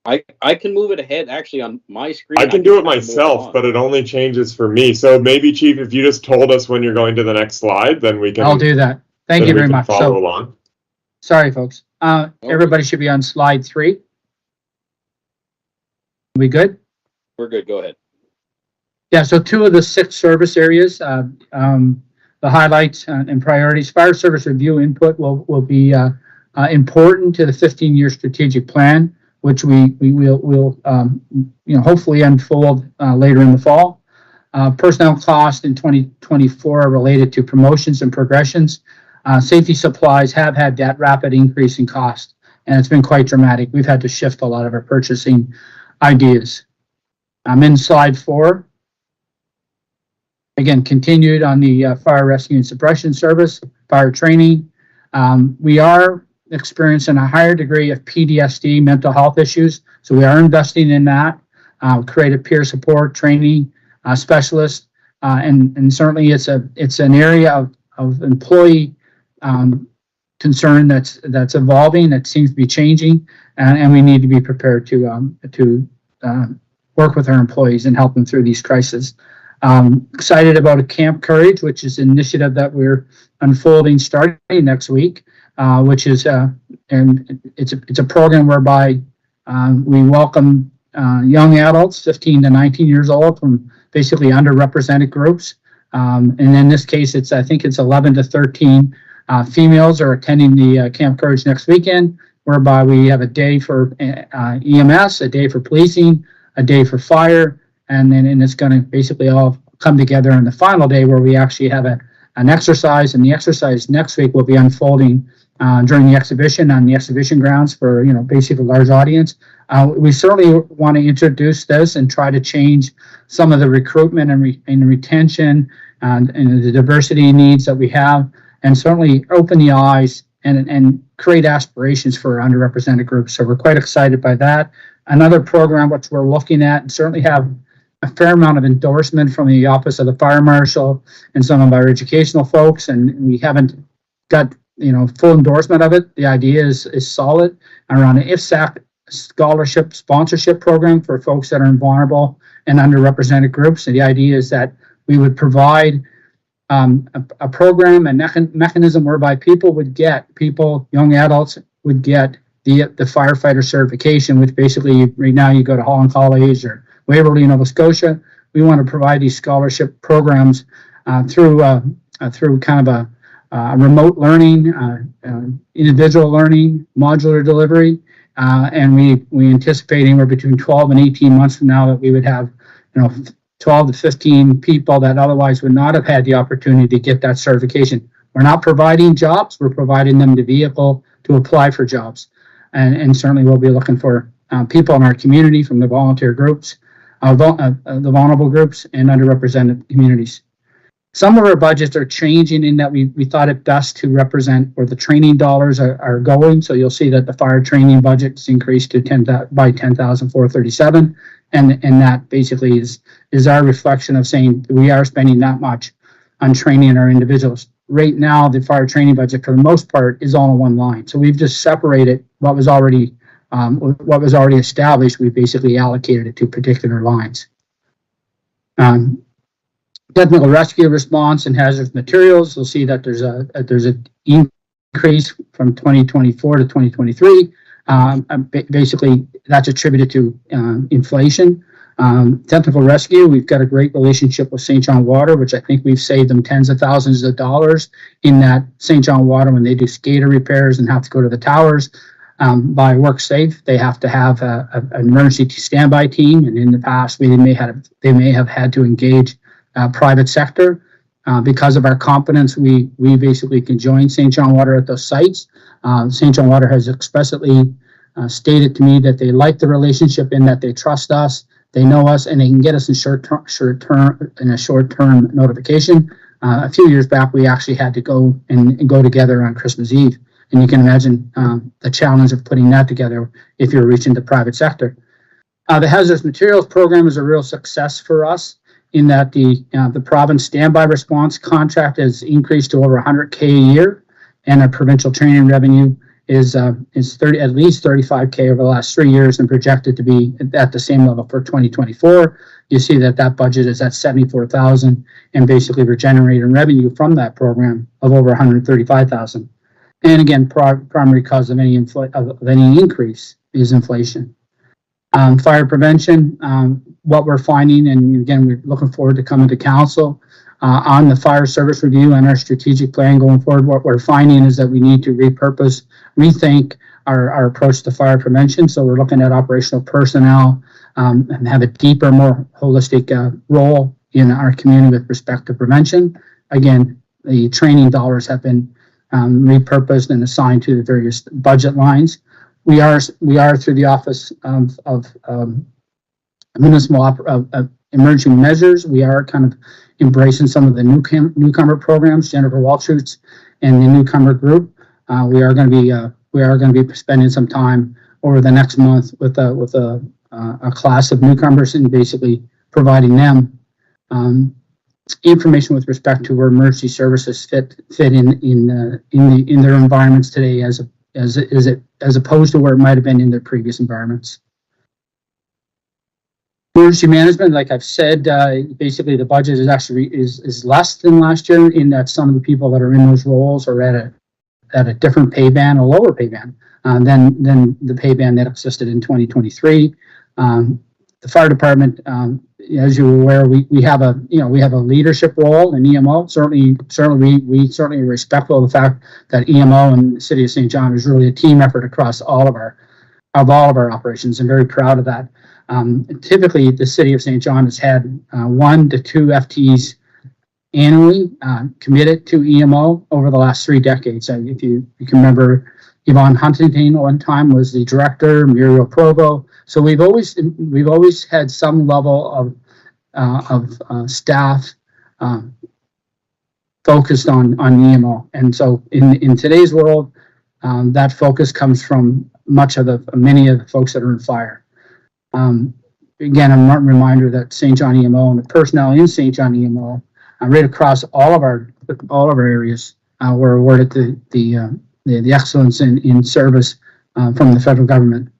Speaker 1: I can move it ahead actually on my screen.
Speaker 4: I can do it myself, but it only changes for me. So maybe, Chief, if you just told us when you're going to the next slide, then we can.
Speaker 8: I'll do that. Thank you very much.
Speaker 4: Follow along.
Speaker 8: Sorry, folks. Everybody should be on slide 3. We good?
Speaker 1: We're good. Go ahead.
Speaker 8: Yeah, so 2 of the 6 service areas, the highlights and priorities. Fire service review input will be important to the 15-year strategic plan, which we will hopefully unfold later in the fall. Personnel costs in 2024 are related to promotions and progressions. Safety supplies have had that rapid increase in cost, and it's been quite dramatic. We've had to shift a lot of our purchasing ideas. I'm in slide 4. Again, continued on the fire rescue and suppression service, fire training. We are experiencing a higher degree of PTSD, mental health issues, so we are investing in that. Creative peer support training specialists, and certainly it's an area of employee concern that's evolving, that seems to be changing, and we need to be prepared to work with our employees and help them through these crises. Excited about Camp Courage, which is an initiative that we're unfolding starting next week, which is and it's a program whereby we welcome young adults, 15 to 19 years old, from basically underrepresented groups. And in this case, I think it's 11 to 13 females are attending the Camp Courage next weekend, whereby we have a day for EMS, a day for policing, a day for fire, and it's going to basically all come together on the final day where we actually have an exercise, and the exercise next week will be unfolding during the exhibition on the exhibition grounds for basically a large audience. We certainly want to introduce this and try to change some of the recruitment and retention and the diversity needs that we have, and certainly open the eyes and create aspirations for underrepresented groups. So we're quite excited by that. Another program which we're looking at and certainly have a fair amount of endorsement from the Office of the Fire Marshal and some of our educational folks, and we haven't got full endorsement of it. The idea is solid around an IFSAC scholarship sponsorship program for folks that are in vulnerable and underrepresented groups. And the idea is that we would provide a program and mechanism whereby young adults would get the firefighter certification, which basically right now you go to Holland College or Waverly, Nova Scotia. We want to provide these scholarship programs through kind of a remote learning, individual learning, modular delivery, and we anticipate anywhere between 12 and 18 months from now that we would have 12 to 15 people that otherwise would not have had the opportunity to get that certification. We're not providing jobs, we're providing them the vehicle to apply for jobs. And certainly we'll be looking for people in our community from the volunteer groups, the vulnerable groups, and underrepresented communities. Some of our budgets are changing in that we thought it best to represent where the training dollars are going. So you'll see that the fire training budget is increased to $10,437, and that basically is our reflection of saying we are spending that much on training our individuals. Right now, the fire training budget, for the most part, is all in one line. So we've just separated what was already established. We basically allocated it to particular lines. Technical rescue response and hazardous materials. You'll see that there's an increase from 2024 to 2023. Basically, that's attributed to inflation. Technical rescue, we've got a great relationship with St. John Water, which I think we've saved them tens of thousands of dollars in that St. John Water, when they do skater repairs and have to go to the towers, by WorkSafe, they have to have an emergency standby team. And in the past, they may have had to engage private sector. Because of our competence, we basically can join St. John Water at those sites. St. John Water has expressly stated to me that they like the relationship in that they trust us, they know us, and they can get us in a short-term notification. A few years back, we actually had to go together on Christmas Eve, and you can imagine the challenge of putting that together if you're reaching the private sector. The hazardous materials program is a real success for us in that the province standby response contract has increased to over $100K a year, and our provincial training revenue is at least $35K over the last 3 years and projected to be at the same level for 2024. You see that budget is at $74,000, and basically we're generating revenue from that program of over $135,000. And again, primary cause of any increase is inflation. Fire prevention, what we're finding, and again, we're looking forward to coming to council on the fire service review and our strategic plan going forward. What we're finding is that we need to rethink our approach to fire prevention. So we're looking at operational personnel and have a deeper, more holistic role in our community with respect to prevention. Again, the training dollars have been repurposed and assigned to the various budget lines. We are through the Office of Municipal Emerging Measures. We are kind of embracing some of the newcomer programs. Jennifer Walshutz and the newcomer group. We are going to be spending some time over the next month with a class of newcomers and basically providing them information with respect to where emergency services fit in their environments today as opposed to where it might have been in their previous environments. Emergency management, like I've said, basically the budget is actually is less than last year in that some of the people that are in those roles are at a different pay band, a lower pay band than the pay band that existed in 2023. The fire department, as you're aware, we have a leadership role in EMO. Certainly we are respectful of the fact that EMO and the City of St. John is really a team effort across all of our operations, and very proud of that. Typically, the City of St. John has had 1 to 2 FTEs annually committed to EMO over the last 3 decades. If you can remember, Yvonne Huntington one time was the director, Muriel Provo. So we've always had some level of staff focused on EMO, and so in today's world, that focus comes from many of the folks that are in fire. Again, a reminder that St. John EMO and the personnel in St. John EMO, right across all of our areas, were awarded the excellence in service from the federal government.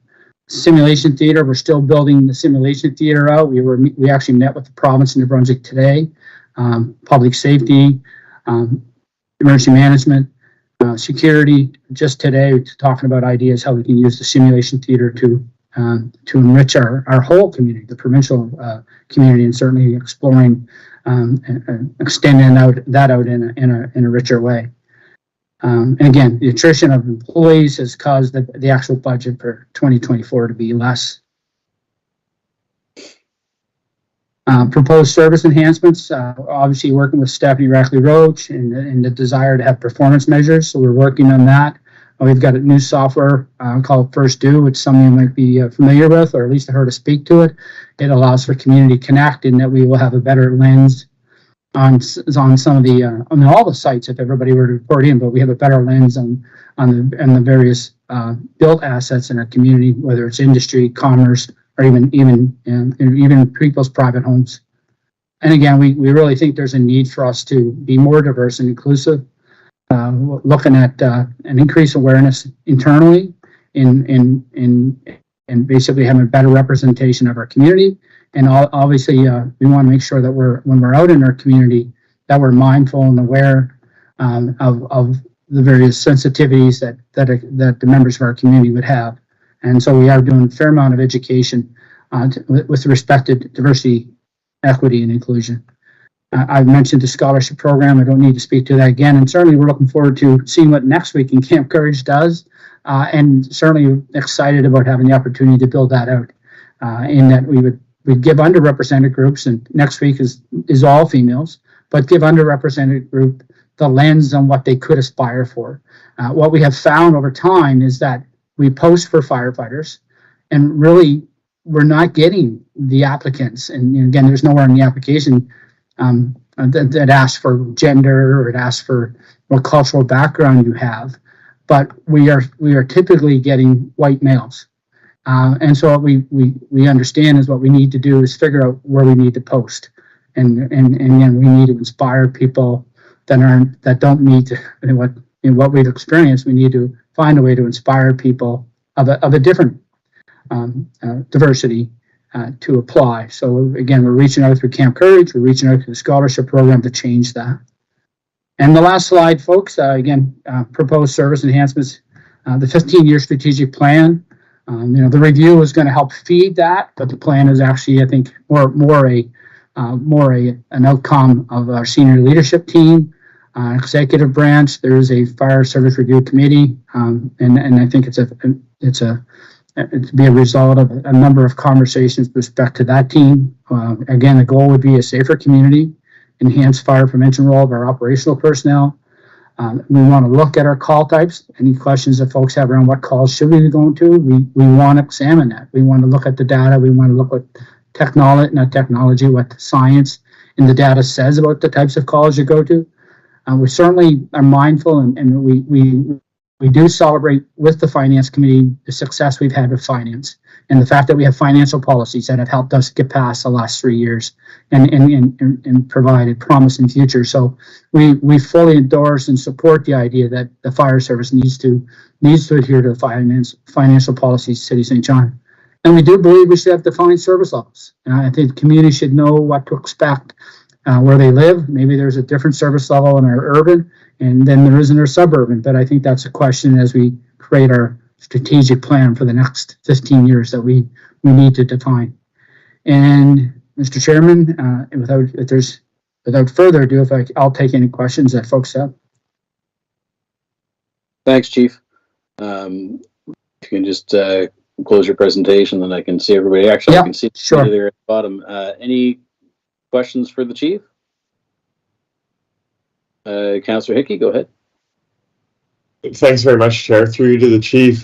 Speaker 8: Simulation theater, we're still building the simulation theater out. We actually met with the province of New Brunswick today. Public safety, emergency management, security. Just today, we're talking about ideas how we can use the simulation theater to enrich our whole community, the provincial community, and certainly exploring and extending that out in a richer way. And again, the attrition of employees has caused the actual budget for 2024 to be less. Proposed service enhancements, obviously working with Stephanie Rackley Roach and the desire to have performance measures. So we're working on that. We've got a new software called First Due, which some of you might be familiar with, or at least heard to speak to it. It allows for Community Connect, in that we will have a better lens on some of on all the sites if everybody were to report in, but we have a better lens on the various built assets in our community, whether it's industry, commerce, or even people's private homes. And again, we really think there's a need for us to be more diverse and inclusive, looking at an increased awareness internally in basically having a better representation of our community. And obviously, we want to make sure that when we're out in our community, that we're mindful and aware of the various sensitivities that the members of our community would have. And so we are doing a fair amount of education with respect to diversity, equity, and inclusion. I've mentioned the scholarship program. I don't need to speak to that again. And certainly we're looking forward to seeing what next week in Camp Courage does. And certainly excited about having the opportunity to build that out, in that we'd give underrepresented groups, and next week is all females, but give underrepresented group the lens on what they could aspire for. What we have found over time is that we post for firefighters, and really we're not getting the applicants. And again, there's nowhere in the application that asks for gender, or it asks for what cultural background you have, but we are typically getting white males. And so what we understand is what we need to do is figure out where we need to post, and again, we need to inspire people that don't need to, in what we've experienced. We need to find a way to inspire people of a different diversity to apply. So again, we're reaching out through Camp Courage. We're reaching out to the scholarship program to change that. And the last slide, folks, again, proposed service enhancements, the 15-year strategic plan. The review is going to help feed that, but the plan is actually, I think, more an outcome of our senior leadership team, executive branch. There is a fire service review committee, and I think it's to be a result of a number of conversations with respect to that team. Again, the goal would be a safer community, enhanced fire prevention role of our operational personnel. We want to look at our call types. Any questions that folks have around what calls should we be going to, we want to examine that. We want to look at the data. We want to look at what the science and the data says about the types of calls you go to. We certainly are mindful, and we do celebrate with the finance committee the success we've had with finance and the fact that we have financial policies that have helped us get past the last 3 years and provide a promising future. So we fully endorse and support the idea that the fire service needs to adhere to the financial policies of City of St. John. And we do believe we should have defined service levels. I think the community should know what to expect where they live. Maybe there's a different service level in our urban and then there is in our suburban. But I think that's a question as we create our strategic plan for the next 15 years that we need to define. And Mr. Chairman, without further ado, I'll take any questions that folks have.
Speaker 1: Thanks, Chief. If you can just close your presentation, then I can see everybody. Actually, I can see
Speaker 8: sure.
Speaker 1: there at the bottom. Any questions for the Chief? Councillor Hickey, go ahead.
Speaker 4: Thanks very much, Chair. Through you to the Chief.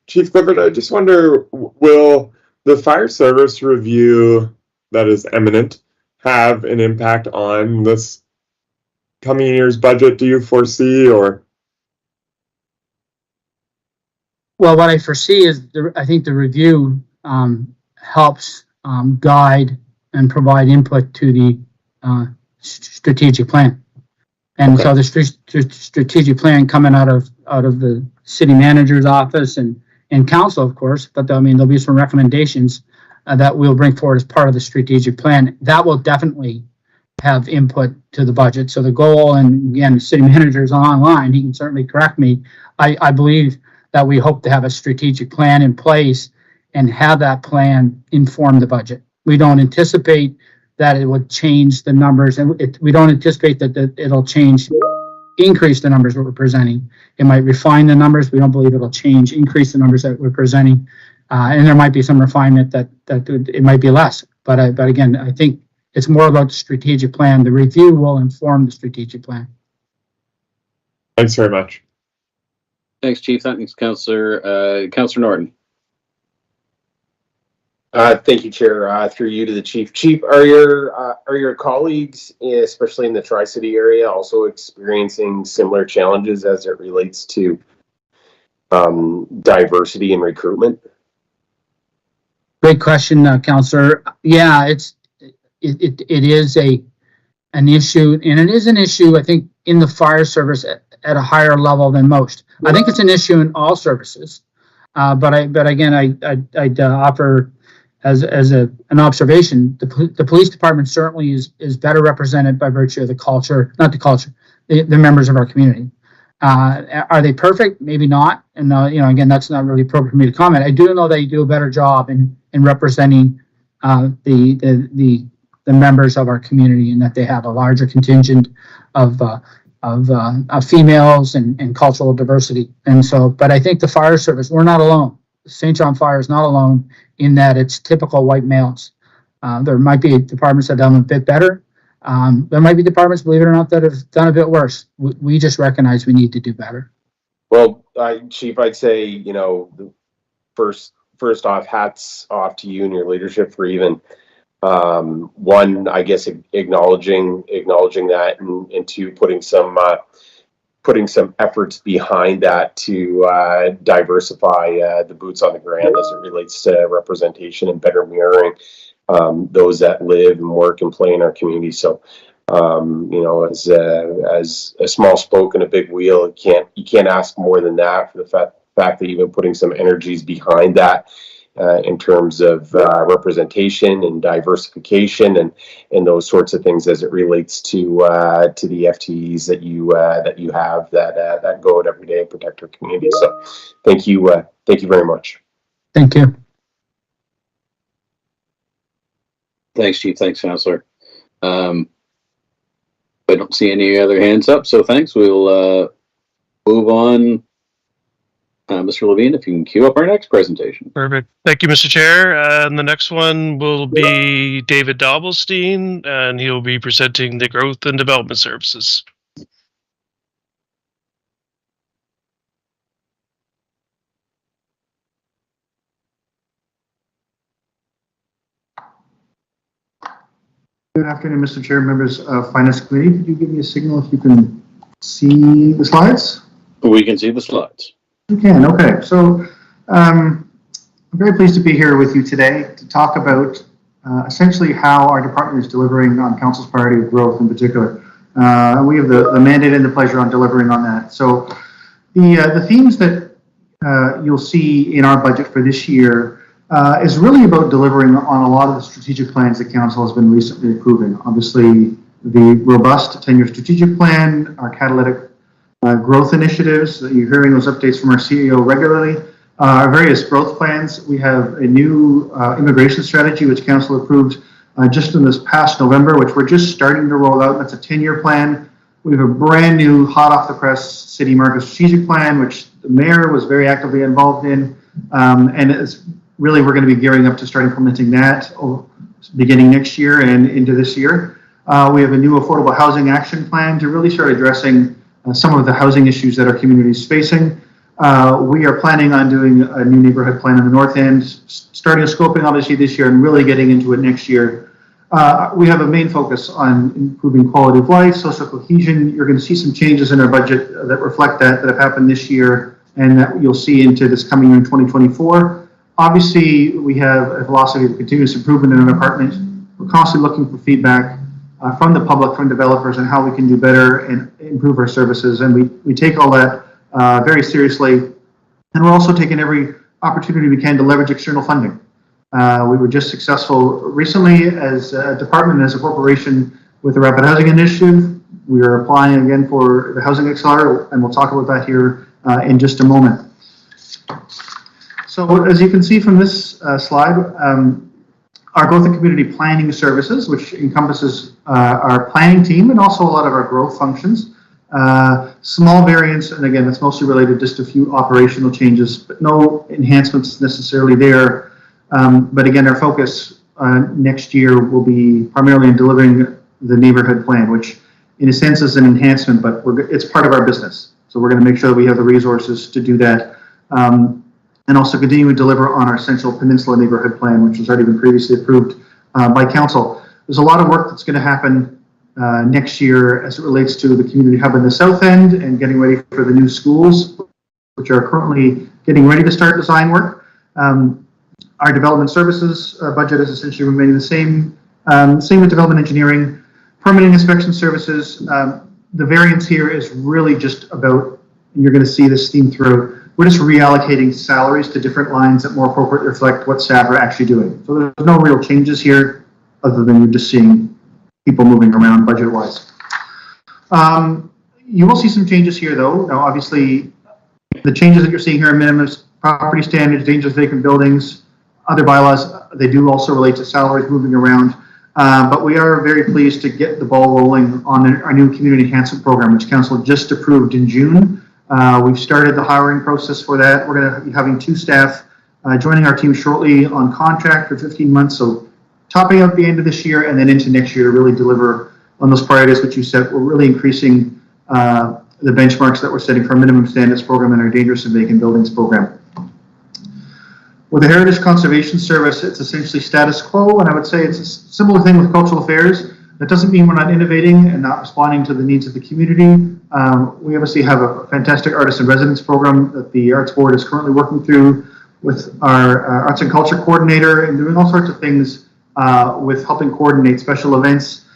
Speaker 4: Chief Clifford, I just wonder, will the fire service review that is imminent have an impact on this coming year's budget, do you foresee, or?
Speaker 8: Well, what I foresee is I think the review helps guide and provide input to the strategic plan. And so the strategic plan coming out of the city manager's office and council, of course, but I mean, there'll be some recommendations that we'll bring forward as part of the strategic plan. That will definitely have input to the budget. So the goal, and again, the city manager is online, he can certainly correct me. I believe that we hope to have a strategic plan in place and have that plan inform the budget. We don't anticipate that it would change the numbers, and we don't anticipate that it'll increase the numbers that we're presenting. It might refine the numbers. We don't believe it'll increase the numbers that we're presenting. And there might be some refinement that it might be less. But again, I think it's more about the strategic plan. The review will inform the strategic plan.
Speaker 4: Thanks very much.
Speaker 1: Thanks, Chief. Thanks, Councillor Norton.
Speaker 6: Thank you, Chair. Through you to the Chief. Chief, are your colleagues, especially in the Tri-City area, also experiencing similar challenges as it relates to diversity and recruitment?
Speaker 8: Great question, Councillor. Yeah, it is an issue, and it is an issue, I think, in the fire service at a higher level than most. I think it's an issue in all services, but again, I'd offer as an observation, the police department certainly is better represented by virtue of the members of our community. Are they perfect? Maybe not. And again, that's not really appropriate for me to comment. I do know they do a better job in representing the members of our community, and that they have a larger contingent of females and cultural diversity. And so, but I think the fire service, we're not alone. St. John Fire is not alone in that it's typical white males. There might be departments that have done a bit better. There might be departments, believe it or not, that have done a bit worse. We just recognize we need to do better.
Speaker 6: Well, Chief, I'd say, first off, hats off to you and your leadership for even one, I guess, acknowledging that, and two, putting some efforts behind that to diversify the boots on the ground as it relates to representation and better mirroring those that live and work and play in our community. So, as a small spoke in a big wheel, you can't ask more than that for the fact that you've been putting some energies behind that. in terms of representation and diversification and those sorts of things as it relates to the FTEs that you have that go out every day and protect our community. So thank you very much.
Speaker 8: Thank you.
Speaker 1: Thanks, Chief. Thanks, Councillor. I don't see any other hands up, so thanks. We'll move on. Mr. Levine, if you can queue up our next presentation.
Speaker 7: Perfect. Thank you, Mr. Chair. And the next one will be David Dobbelstein, and he'll be presenting the Growth and Development Services.
Speaker 9: Good afternoon, Mr. Chair, members of Finance Committee. Could you give me a signal if you can see the slides?
Speaker 1: We can see the slides.
Speaker 9: You can, okay. So I'm very pleased to be here with you today to talk about essentially how our department is delivering on Council's priority of growth in particular. We have the mandate and the pleasure on delivering on that. So the themes that you'll see in our budget for this year is really about delivering on a lot of the strategic plans that Council has been recently approving. Obviously, the robust 10-year strategic plan, our catalytic growth initiatives, you're hearing those updates from our CEO regularly, our various growth plans. We have a new immigration strategy, which Council approved just in this past November, which we're just starting to roll out. That's a 10-year plan. We have a brand new, hot off the press city market strategic plan, which the mayor was very actively involved in, and it's really, we're going to be gearing up to start implementing that beginning next year and into this year. We have a new affordable housing action plan to really start addressing some of the housing issues that our community is facing. We are planning on doing a new neighborhood plan in the north end, starting scoping obviously this year and really getting into it next year. We have a main focus on improving quality of life, social cohesion. You're going to see some changes in our budget that reflect that have happened this year and that you'll see into this coming year in 2024. Obviously, we have a philosophy of continuous improvement in our department. We're constantly looking for feedback from the public, from developers, on how we can do better and improve our services. And we take all that very seriously. And we're also taking every opportunity we can to leverage external funding. We were just successful recently as a department, as a corporation, with the Rapid Housing Initiative. We are applying again for the Housing Accelerator, and we'll talk about that here in just a moment. So as you can see from this slide, our growth and community planning services, which encompasses our planning team and also a lot of our growth functions. Small variance, and again, that's mostly related just to a few operational changes, but no enhancements necessarily there. But again, our focus next year will be primarily in delivering the neighborhood plan, which in a sense is an enhancement, but it's part of our business. So we're going to make sure that we have the resources to do that. And also continue to deliver on our Central Peninsula Neighborhood Plan, which has already been previously approved by Council. There's a lot of work that's going to happen next year as it relates to the community hub in the south end and getting ready for the new schools, which are currently getting ready to start design work. Our development services budget is essentially remaining the same. Same with development engineering, permitting inspection services. The variance here is really just about, and you're going to see this theme through, we're just reallocating salaries to different lines that more appropriately reflect what staff are actually doing. So there's no real changes here other than you're just seeing people moving around budget-wise. You will see some changes here though. Now obviously the changes that you're seeing here are minimum property standards, dangerous vacant buildings, other bylaws, they do also relate to salaries moving around. But we are very pleased to get the ball rolling on our new community enhancement program, which Council just approved in June. We've started the hiring process for that. We're going to be having 2 staff joining our team shortly on contract for 15 months. So topping out the end of this year and then into next year to really deliver on those priorities which you said. We're really increasing the benchmarks that we're setting for minimum standards program and our dangerous and vacant buildings program. With the Heritage Conservation Service, it's essentially status quo, and I would say it's a similar thing with cultural affairs. That doesn't mean we're not innovating and not responding to the needs of the community. We obviously have a fantastic artist in residence program that the Arts Board is currently working through with our Arts and Culture Coordinator and doing all sorts of things with helping coordinate special events.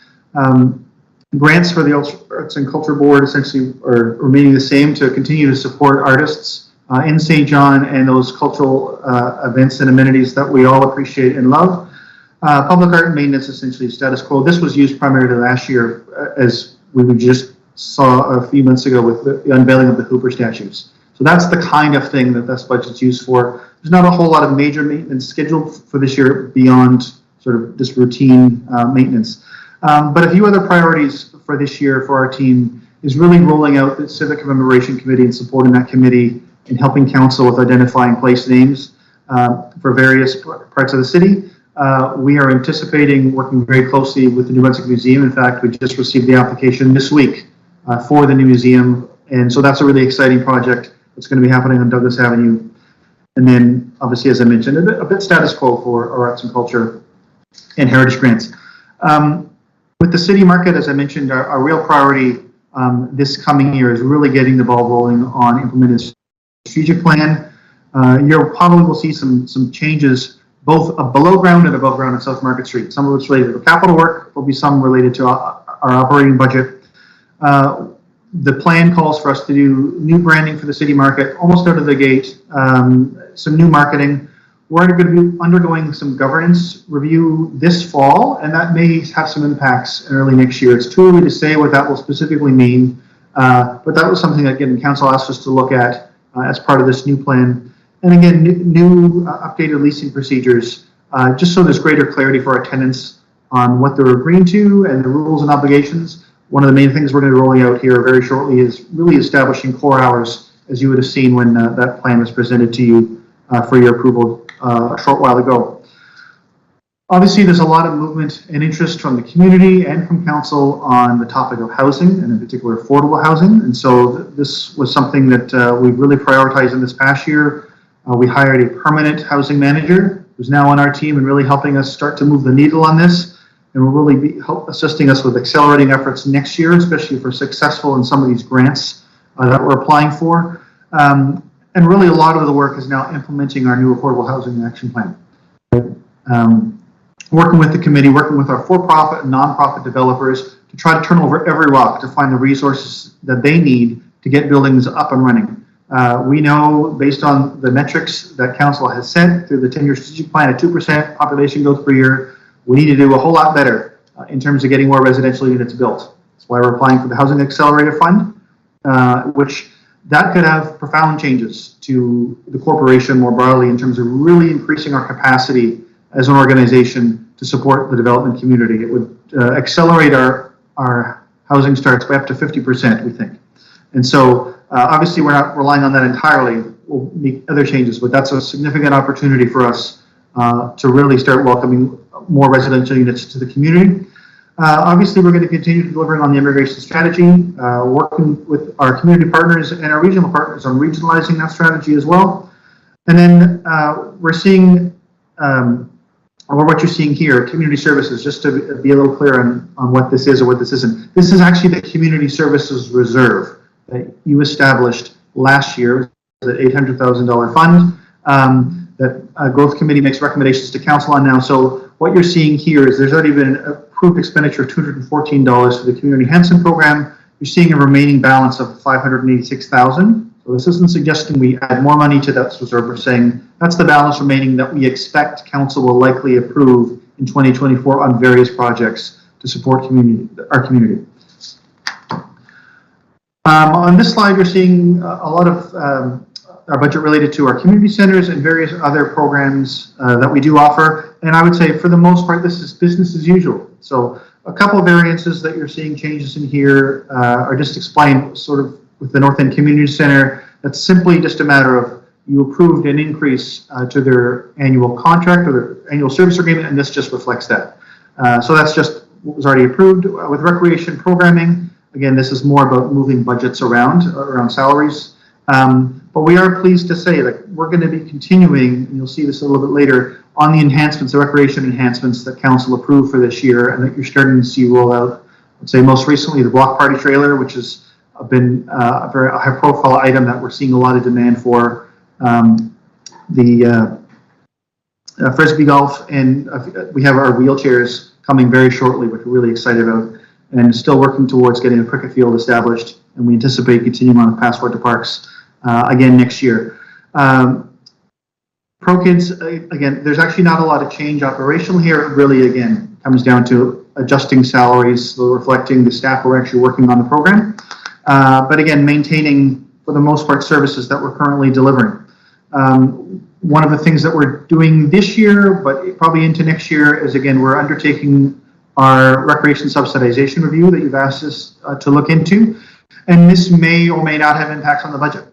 Speaker 9: Grants for the Arts and Culture Board essentially are remaining the same to continue to support artists in St. John and those cultural events and amenities that we all appreciate and love. Public art and maintenance, essentially status quo. This was used primarily last year, as we just saw a few months ago with the unveiling of the Hooper statues. So that's the kind of thing that this budget's used for. There's not a whole lot of major maintenance scheduled for this year beyond sort of this routine maintenance. But a few other priorities for this year for our team is really rolling out the Civic Commemoration Committee and supporting that committee and helping council with identifying place names for various parts of the city. We are anticipating working very closely with the New Brunswick Museum. In fact, we just received the application this week for the new museum. And so that's a really exciting project that's going to be happening on Douglas Avenue. And then, obviously, as I mentioned, a bit status quo for our arts and culture and heritage grants. With the city market, as I mentioned, our real priority this coming year is really getting the ball rolling on implementing a strategic plan. You probably will see some changes both below ground and above ground on South Market Street. Some of it's related to capital work. There'll be some related to our operating budget. The plan calls for us to do new branding for the city market almost out of the gate, some new marketing. We're going to be undergoing some governance review this fall, and that may have some impacts early next year. It's too early to say what that will specifically mean, but that was something that, again, council asked us to look at as part of this new plan. And again, new updated leasing procedures, just so there's greater clarity for our tenants on what they're agreeing to and the rules and obligations. One of the main things we're going to be rolling out here very shortly is really establishing core hours, as you would have seen when that plan was presented to you for your approval a short while ago. Obviously, there's a lot of movement and interest from the community and from council on the topic of housing, and in particular affordable housing. And so this was something that we've really prioritized in this past year. We hired a permanent housing manager who's now on our team and really helping us start to move the needle on this. And will really be assisting us with accelerating efforts next year, especially if we're successful in some of these grants that we're applying for. And really a lot of the work is now implementing our new Affordable Housing Action Plan. Working with the committee, working with our for-profit and non-profit developers to try to turn over every rock to find the resources that they need to get buildings up and running. We know, based on the metrics that council has set through the 10-year strategic plan at 2% population growth per year, we need to do a whole lot better in terms of getting more residential units built. That's why we're applying for the Housing Accelerator Fund, which that could have profound changes to the corporation more broadly in terms of really increasing our capacity as an organization to support the development community. It would accelerate our housing starts by up to 50%, we think. And so obviously we're not relying on that entirely. We'll make other changes, but that's a significant opportunity for us to really start welcoming more residential units to the community. Obviously, we're going to continue delivering on the immigration strategy, working with our community partners and our regional partners on regionalizing that strategy as well. And then we're seeing, or what you're seeing here, community services, just to be a little clear on what this is or what this isn't. This is actually the Community Services Reserve that you established last year, the $800,000 fund that Growth Committee makes recommendations to council on now. So what you're seeing here is there's already been an approved expenditure of $214 for the Community Enhancement Program. You're seeing a remaining balance of $586,000. So this isn't suggesting we add more money to that reserve. We're saying that's the balance remaining that we expect council will likely approve in 2024 on various projects to support our community. On this slide, you're seeing a lot of our budget related to our community centers and various other programs that we do offer. And I would say for the most part, this is business as usual. So a couple of variances that you're seeing changes in here are just explained sort of with the North End Community Center. That's simply just a matter of you approved an increase to their annual contract or their annual service agreement, and this just reflects that. So that's just what was already approved. With recreation programming, again, this is more about moving budgets around salaries. But we are pleased to say that we're going to be continuing, and you'll see this a little bit later, on the enhancements, the recreation enhancements that council approved for this year and that you're starting to see roll out. I'd say most recently the block party trailer, which has been a very high profile item that we're seeing a lot of demand for. The Frisbee golf, and we have our wheelchairs coming very shortly, which we're really excited about, and still working towards getting a cricket field established, and we anticipate continuing on the Passport to Parks again next year. ProKids, again, there's actually not a lot of change operational here. It really, again, comes down to adjusting salaries, so reflecting the staff who are actually working on the program. But again, maintaining, for the most part, services that we're currently delivering. One of the things that we're doing this year, but probably into next year, is again, we're undertaking our recreation subsidization review that you've asked us to look into. And this may or may not have impacts on the budget,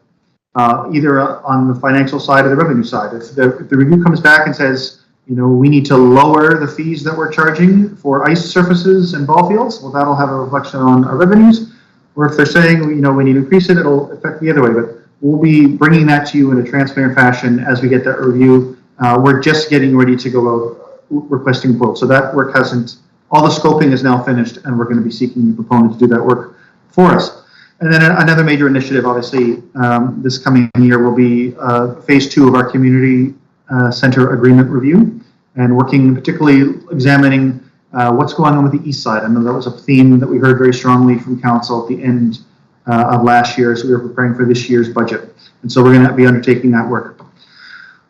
Speaker 9: either on the financial side or the revenue side. If the review comes back and says, you know, we need to lower the fees that we're charging for ice surfaces and ball fields, well, that'll have a reflection on our revenues. Or if they're saying, you know, we need to increase it, it'll affect the other way. But we'll be bringing that to you in a transparent fashion as we get that review. We're just getting ready to go out requesting quotes. So that work hasn't, all the scoping is now finished, and we're going to be seeking a proponent to do that work for us. And then another major initiative, obviously, this coming year will be phase 2 of our community center agreement review, and working particularly examining what's going on with the east side. I know that was a theme that we heard very strongly from council at the end of last year as we were preparing for this year's budget. And so we're going to be undertaking that work.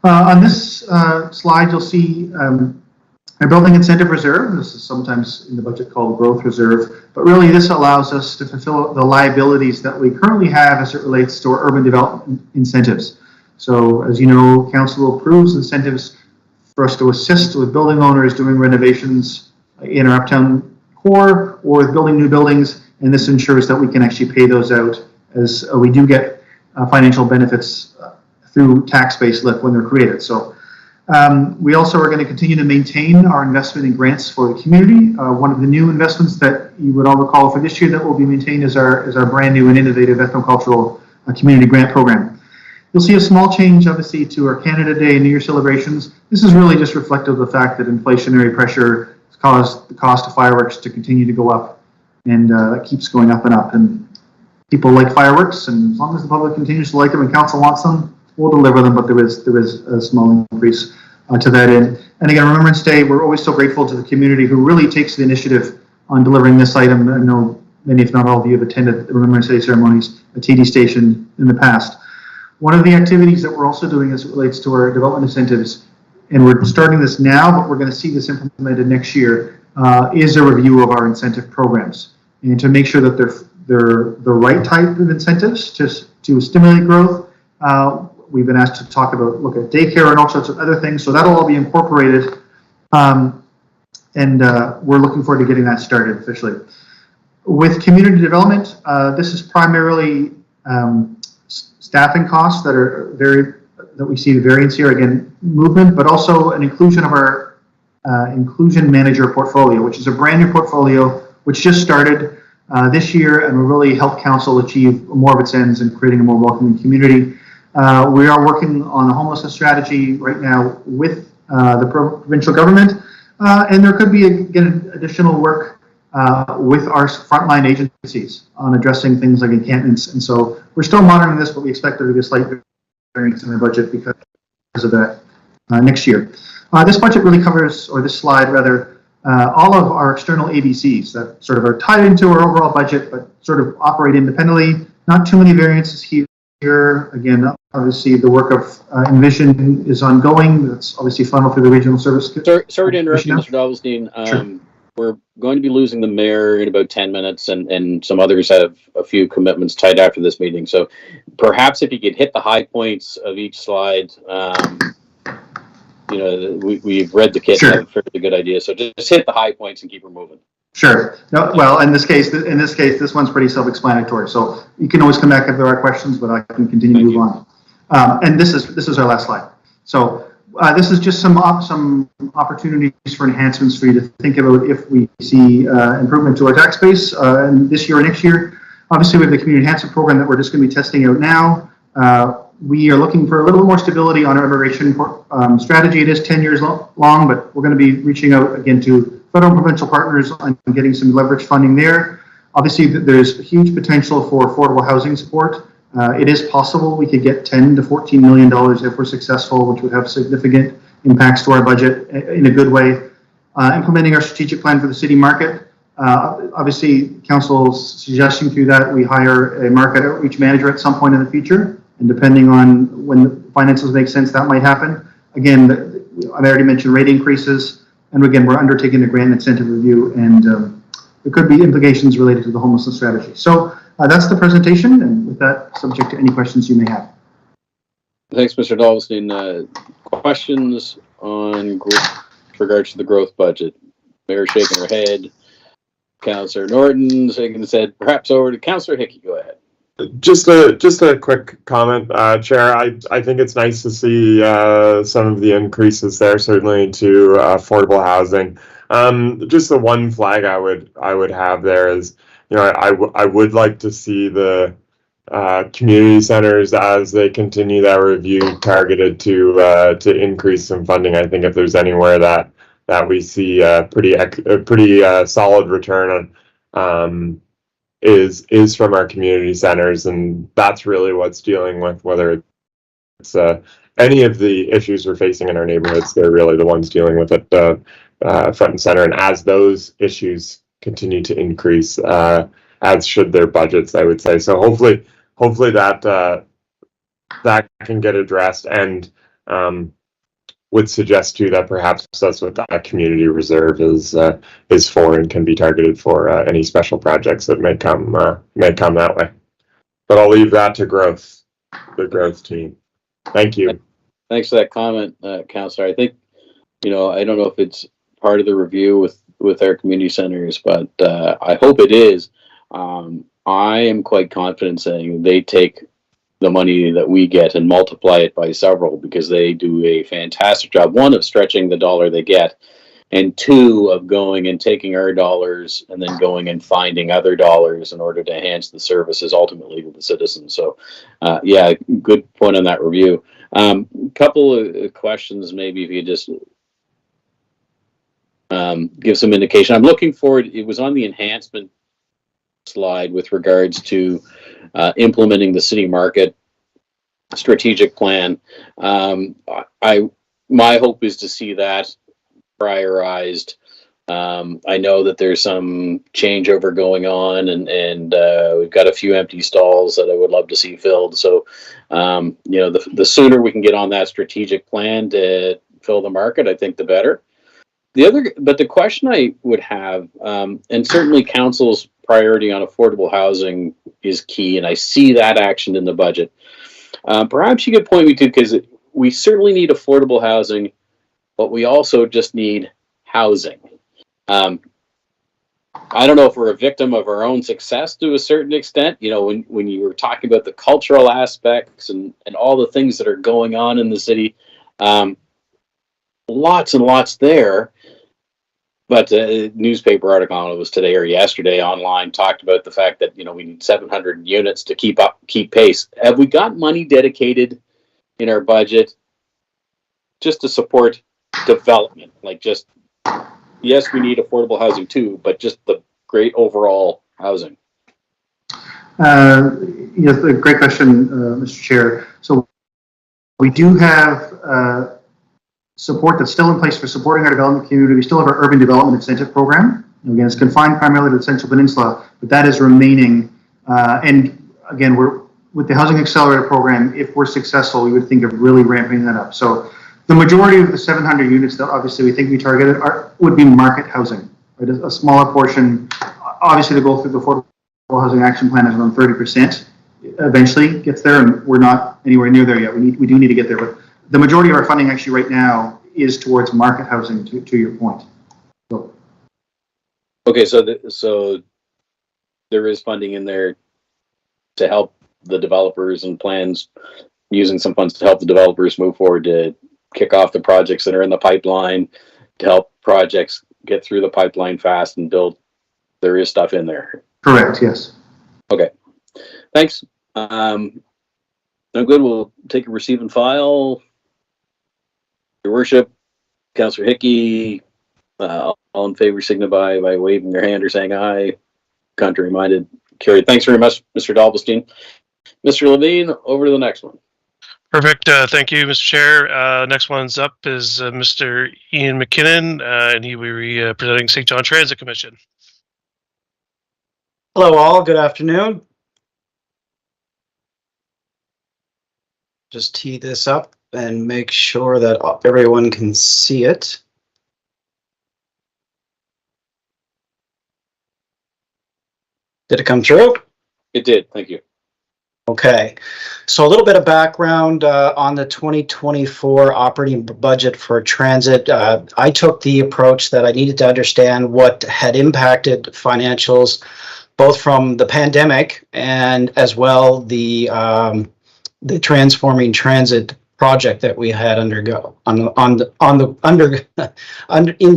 Speaker 9: On this slide, you'll see our building incentive reserve. This is sometimes in the budget called growth reserve, but really this allows us to fulfill the liabilities that we currently have as it relates to our urban development incentives. So as you know, council approves incentives for us to assist with building owners doing renovations in our uptown core or with building new buildings, and this ensures that we can actually pay those out as we do get financial benefits through tax-based lift when they're created. So we also are going to continue to maintain our investment in grants for the community. One of the new investments that you would all recall for this year that will be maintained is our brand new and innovative ethnocultural community grant program. You'll see a small change, obviously, to our Canada Day and New Year celebrations. This is really just reflective of the fact that inflationary pressure has caused the cost of fireworks to continue to go up, and that keeps going up and up. And people like fireworks, and as long as the public continues to like them and council wants them, we'll deliver them, but there is a small increase to that end. And again, Remembrance Day, we're always so grateful to the community who really takes the initiative on delivering this item. I know many, if not all of you, have attended the Remembrance Day ceremonies at TD Station in the past. One of the activities that we're also doing as it relates to our development incentives, and we're starting this now, but we're going to see this implemented next year, is a review of our incentive programs, and to make sure that they're the right type of incentives to stimulate growth. We've been asked to look at daycare and all sorts of other things, so that'll all be incorporated, and we're looking forward to getting that started officially. With community development, this is primarily staffing costs that we see the variance here, again, movement, but also an inclusion of our inclusion manager portfolio, which is a brand new portfolio which just started this year and will really help council achieve more of its ends in creating a more welcoming community. We are working on a homelessness strategy right now with the provincial government, and there could be, again, additional work with our frontline agencies on addressing things like encampments. And so we're still monitoring this, but we expect there to be a slight variance in the budget because of that next year. This budget really covers, or this slide rather, all of our external ABCs that sort of are tied into our overall budget, but sort of operate independently. Not too many variances here. Again, obviously the work of Envision is ongoing. That's obviously funneled through the regional service.
Speaker 1: Sorry to interrupt you, Mr. Dovelstein.
Speaker 9: Sure.
Speaker 1: We're going to be losing the mayor in about 10 minutes, and some others have a few commitments tied after this meeting. So perhaps if you could hit the high points of each slide. You know, we've read the kit,
Speaker 9: Sure.
Speaker 1: have a fairly good idea. So just hit the high points and keep her moving.
Speaker 9: Sure. No, well, in this case, this one's pretty self-explanatory. So you can always come back if there are questions, but I can continue to move on. And this is our last slide. So this is just some opportunities for enhancements for you to think about if we see improvement to our tax base in this year or next year. Obviously, we have the community enhancement program that we're just going to be testing out now. We are looking for a little more stability on our immigration strategy. It is 10 years long, but we're going to be reaching out again to federal and provincial partners on getting some leverage funding there. Obviously, there's huge potential for affordable housing support. It is possible we could get $10 to $14 million if we're successful, which would have significant impacts to our budget in a good way. Implementing our strategic plan for the city market. Obviously, council's suggesting through that we hire a market outreach manager at some point in the future. And depending on when the finances make sense, that might happen. Again, I already mentioned rate increases. And again, we're undertaking a grant incentive review, and there could be implications related to the homelessness strategy. So that's the presentation, and with that, subject to any questions you may have.
Speaker 1: Thanks, Mr. Dalvestein. Questions on regards to the growth budget? Mayor shaking her head. Councillor Norton shaking his head. Perhaps over to Councillor Hickey. Go ahead.
Speaker 4: Just a quick comment, Chair. I think it's nice to see some of the increases there, certainly to affordable housing. Just the one flag I would have there is, I would like to see the community centers, as they continue that review, targeted to increase some funding. I think if there's anywhere that we see a pretty solid return on, is from our community centers, and that's really what's dealing with whether it's any of the issues we're facing in our neighborhoods. They're really the ones dealing with it front and center, and as those issues continue to increase, as should their budgets, I would say. So hopefully that can get addressed, and would suggest too that perhaps that's what that community reserve is for, and can be targeted for any special projects that may come that way. But I'll leave that to the growth team. Thank you.
Speaker 1: Thanks for that comment, Councillor. I think, I don't know if it's part of the review with our community centers, but I hope it is. I am quite confident saying they take the money that we get and multiply it by several, because they do a fantastic job, one, of stretching the dollar they get, and two, of going and taking our dollars and then going and finding other dollars in order to enhance the services ultimately to the citizens. So good point on that review. Couple of questions, maybe if you just give some indication. I'm looking forward, it was on the enhancement slide with regards to implementing the city market strategic plan. My hope is to see that prioritized. I know that there's some changeover going on, and we've got a few empty stalls that I would love to see filled. So, the sooner we can get on that strategic plan to fill the market, I think the better. But the question I would have, and certainly council's priority on affordable housing is key, and I see that action in the budget. Perhaps you could point me to, because we certainly need affordable housing, but we also just need housing. I don't know if we're a victim of our own success to a certain extent. When you were talking about the cultural aspects and all the things that are going on in the city, lots and lots there. But a newspaper article, I don't know, it was today or yesterday online, talked about the fact that, we need 700 units to keep pace. Have we got money dedicated in our budget just to support development? Yes, we need affordable housing too, but just the great overall housing.
Speaker 9: Yes, a great question, Mr. Chair. So we do have support that's still in place for supporting our development community. We still have our urban development incentive program. Again, it's confined primarily to the Central Peninsula, but that is remaining. And again, with the Housing Accelerator program, if we're successful, we would think of really ramping that up. So the majority of the 700 units that obviously we think we targeted would be market housing, right? A smaller portion, obviously, to go through the Affordable Housing Action Plan is around 30%. Eventually gets there, and we're not anywhere near there yet. We do need to get there, but the majority of our funding actually right now is towards market housing, to your point. So.
Speaker 1: Okay, so there is funding in there to help the developers, and plans using some funds to help the developers move forward to kick off the projects that are in the pipeline, to help projects get through the pipeline fast and build. There is stuff in there.
Speaker 9: Correct, yes.
Speaker 1: Okay, thanks. No good. We'll take a receive and file. Your worship, Councillor Hickey, all in favor signify by waving your hand or saying aye. Contrary minded, carried. Thanks very much, Mr. Dalvestein. Mr. Levine, over to the next one.
Speaker 7: Perfect. Thank you, Mr. Chair. Next one's up is Mr. Ian McKinnon, and he will be presenting St. John Transit Commission.
Speaker 10: Hello all, good afternoon. just tee this up and make sure that everyone can see it. Did it come through?
Speaker 1: It did. Thank you.
Speaker 10: Okay, so a little bit of background on the 2024 operating budget for transit. I took the approach that I needed to understand what had impacted financials, both from the pandemic and as well the transforming transit project that we had in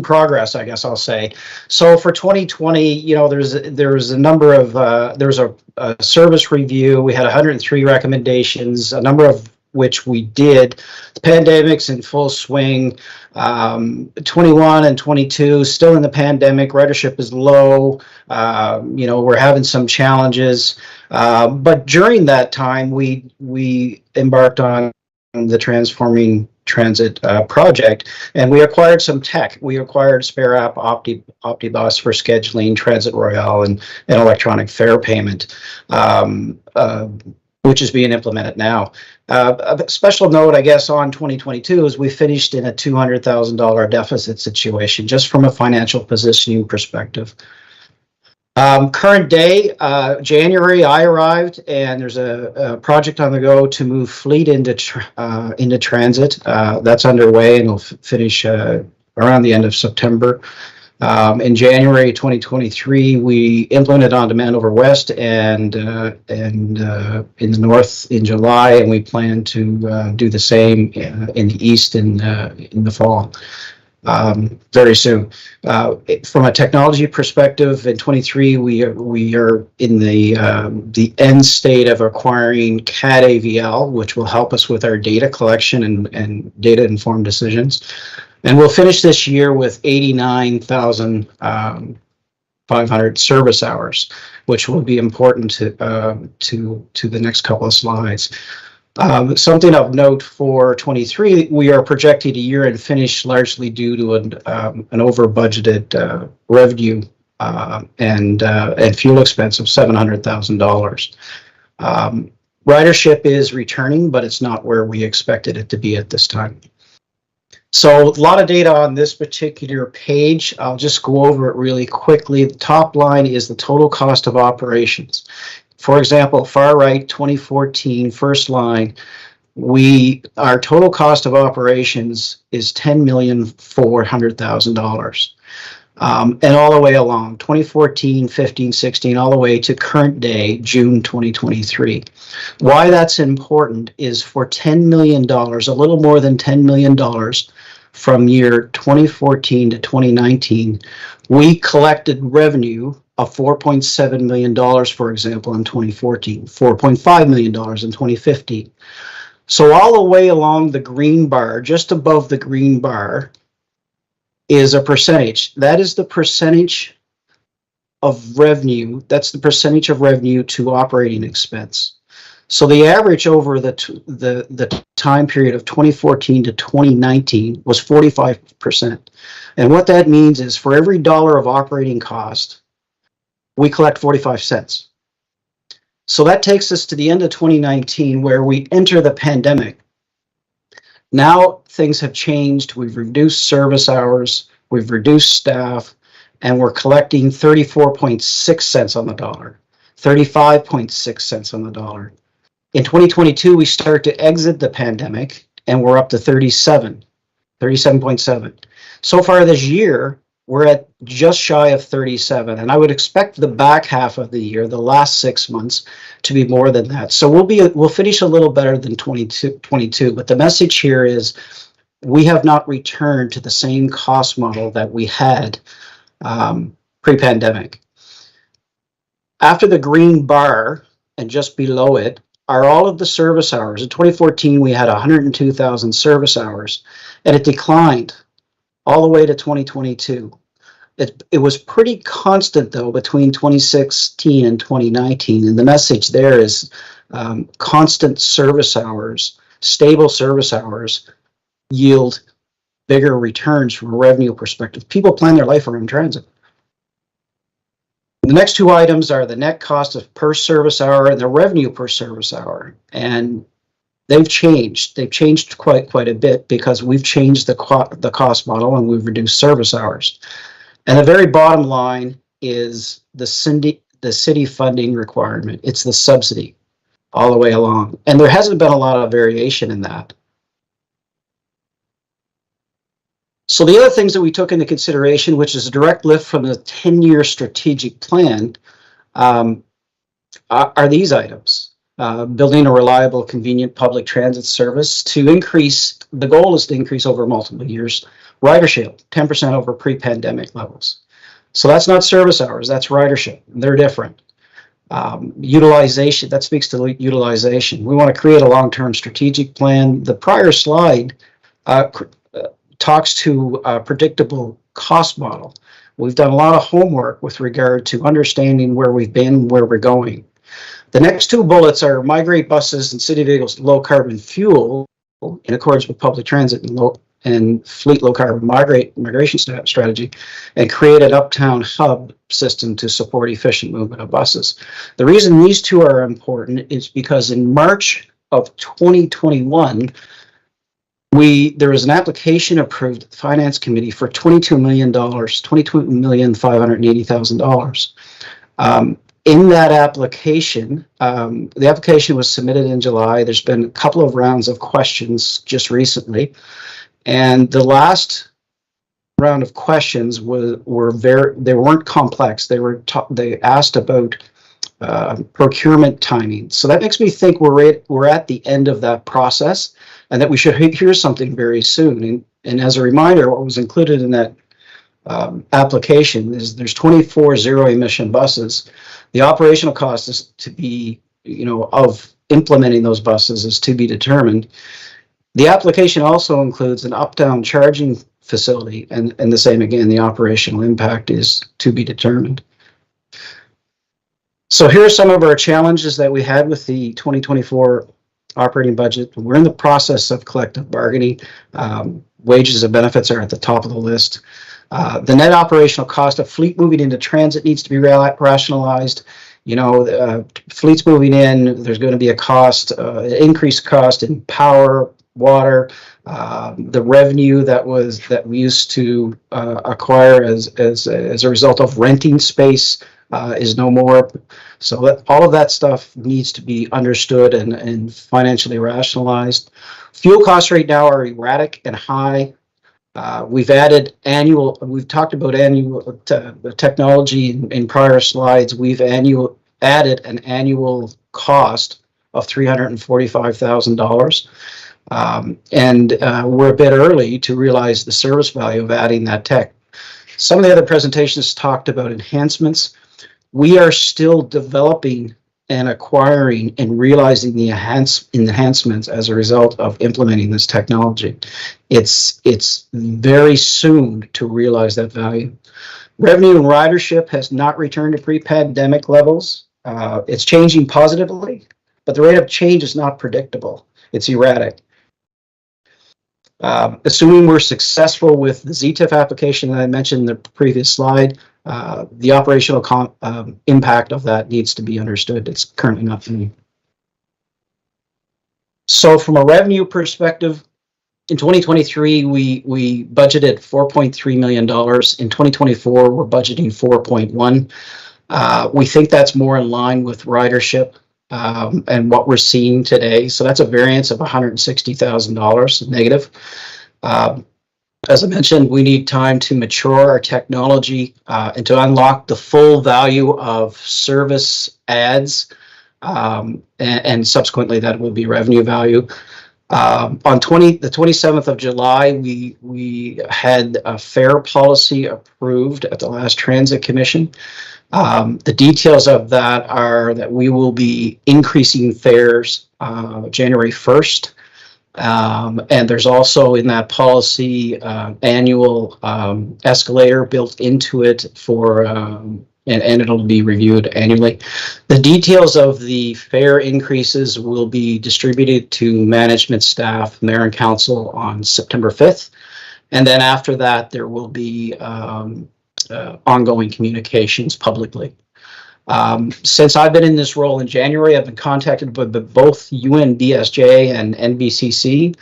Speaker 10: progress, I guess I'll say. So for 2020, you know, there's a number of there's a service review. We had 103 recommendations, a number of which we did. The pandemic's in full swing. 21 and 22 still in the pandemic. Ridership is low. You know, we're having some challenges. But during that time, we embarked on the Transforming Transit project, and we acquired some tech. We acquired Spare App, OptiBus for scheduling, Transit Royale, and electronic fare payment, which is being implemented now. A special note, I guess, on 2022 is we finished in a $200,000 deficit situation, just from a financial positioning perspective. Current day, January, I arrived, and there's a project on the go to move fleet into transit. That's underway, and we'll finish around the end of September. In January 2023, we implemented On-Demand over West and in the North in July, and we plan to do the same in the East in the fall. Very soon. From a technology perspective, in 23 we are in the end state of acquiring CAD AVL, which will help us with our data collection and data informed decisions. And we'll finish this year with 89,500 service hours, which will be important to the next couple of slides. Something of note for 23, we are projecting a year-end finish largely due to an over-budgeted revenue and fuel expense of $700,000. Ridership is returning, but it's not where we expected it to be at this time. So a lot of data on this particular page. I'll just go over it really quickly. The top line is the total cost of operations. For example, far right, 2014, first line, our total cost of operations is $10,400,000. And all the way along, 2014, 15, 16, all the way to current day, June 2023. Why that's important is for $10 million, a little more than $10 million from year 2014 to 2019, we collected revenue of $4.7 million, for example, in 2014, $4.5 million in 2015. So all the way along the green bar, just above the green bar, is a percentage. That is the percentage of revenue. That's the percentage of revenue to operating expense. So the average over the time period of 2014 to 2019 was 45%. And what that means is for every dollar of operating cost, we collect 45 cents. So that takes us to the end of 2019, where we enter the pandemic. Now things have changed. We've reduced service hours, we've reduced staff, and we're collecting 34.6 cents on the dollar, 35.6 cents on the dollar. In 2022, we start to exit the pandemic, and we're up to 37.7. So far this year, we're at just shy of 37, and I would expect the back half of the year, the last 6 months, to be more than that. So we'll finish a little better than 22, but the message here is we have not returned to the same cost model that we had pre-pandemic. After the green bar and just below it are all of the service hours. In 2014, we had 102,000 service hours, and it declined all the way to 2022. It was pretty constant, though, between 2016 and 2019, and the message there is constant service hours, stable service hours yield bigger returns from a revenue perspective. People plan their life around transit. The next two items are the net cost of per service hour and the revenue per service hour. And they've changed. They've changed quite a bit because we've changed the cost model and we've reduced service hours. And the very bottom line is the city funding requirement. It's the subsidy all the way along. And there hasn't been a lot of variation in that. So the other things that we took into consideration, which is a direct lift from the 10-year strategic plan, are these items. Building a reliable, convenient public transit service to increase, the goal is to increase over multiple years, ridership, 10% over pre-pandemic levels. So that's not service hours, that's ridership. They're different. Utilization, that speaks to utilization. We want to create a long-term strategic plan. The prior slide talks to a predictable cost model. We've done a lot of homework with regard to understanding where we've been, where we're going. The next two bullets are migrate buses and city vehicles to low carbon fuel in accordance with public transit and fleet low carbon migration strategy, and create an uptown hub system to support efficient movement of buses. The reason these two are important is because in March of 2021, there was an application approved at the Finance Committee for $22 million, $22,580,000. In that application, the application was submitted in July. There's been a couple of rounds of questions just recently. And the last round of questions they weren't complex. They asked about procurement timing. So that makes me think we're at the end of that process and that we should hear something very soon. And as a reminder, what was included in that application is there's 24 zero emission buses. The operational cost is to be, of implementing those buses is to be determined. The application also includes an up-down charging facility, and the same again, the operational impact is to be determined. So here are some of our challenges that we had with the 2024 operating budget. We're in the process of collective bargaining. Wages and benefits are at the top of the list. The net operational cost of fleet moving into transit needs to be rationalized. Fleets moving in, there's going to be a cost, increased cost in power, water, the revenue that we used to acquire as a result of renting space is no more. So all of that stuff needs to be understood and financially rationalized. Fuel costs right now are erratic and high. We've talked about annual technology in prior slides. We've added an annual cost of $345,000. And we're a bit early to realize the service value of adding that tech. Some of the other presentations talked about enhancements. We are still developing and acquiring and realizing the enhancements as a result of implementing this technology. It's very soon to realize that value. Revenue and ridership has not returned to pre-pandemic levels. It's changing positively, but the rate of change is not predictable. It's erratic. Assuming we're successful with the ZTIF application that I mentioned in the previous slide, the operational impact of that needs to be understood. It's currently not being. So from a revenue perspective, in 2023, we budgeted $4.3 million. In 2024, we're budgeting 4.1. We think that's more in line with ridership and what we're seeing today. So that's a variance of $160,000 negative. As I mentioned, we need time to mature our technology and to unlock the full value of service adds, and subsequently that will be revenue value. On the 27th of July, we had a fare policy approved at the last Transit Commission. The details of that are that we will be increasing fares January 1st. And there's also in that policy annual escalator built into it for and it'll be reviewed annually. The details of the fare increases will be distributed to management staff, mayor and council on September 5th. And then after that, there will be ongoing communications publicly. Since I've been in this role in January, I've been contacted by both UNBSJ and NBCC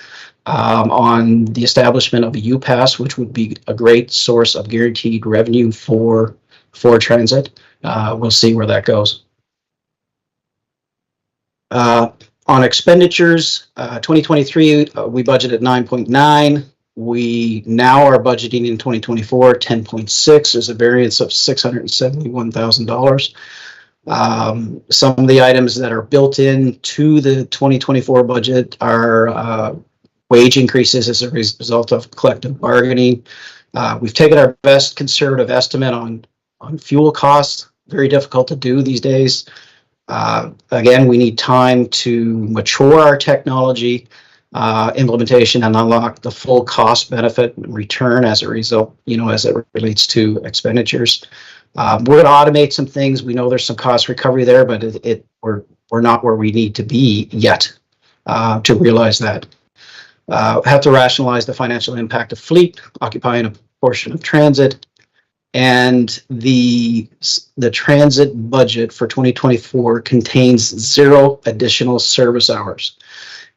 Speaker 10: on the establishment of a UPass, which would be a great source of guaranteed revenue for transit. We'll see where that goes. On expenditures, 2023, we budgeted 9.9. We now are budgeting in 2024 10.6. There's a variance of $671,000. Some of the items that are built into the 2024 budget are wage increases as a result of collective bargaining. We've taken our best conservative estimate on fuel costs. Very difficult to do these days. Again, we need time to mature our technology implementation and unlock the full cost benefit and return as a result, as it relates to expenditures. We're going to automate some things. We know there's some cost recovery there, but we're not where we need to be yet to realize that. Have to rationalize the financial impact of fleet occupying a portion of transit, and the transit budget for 2024 contains 0 additional service hours.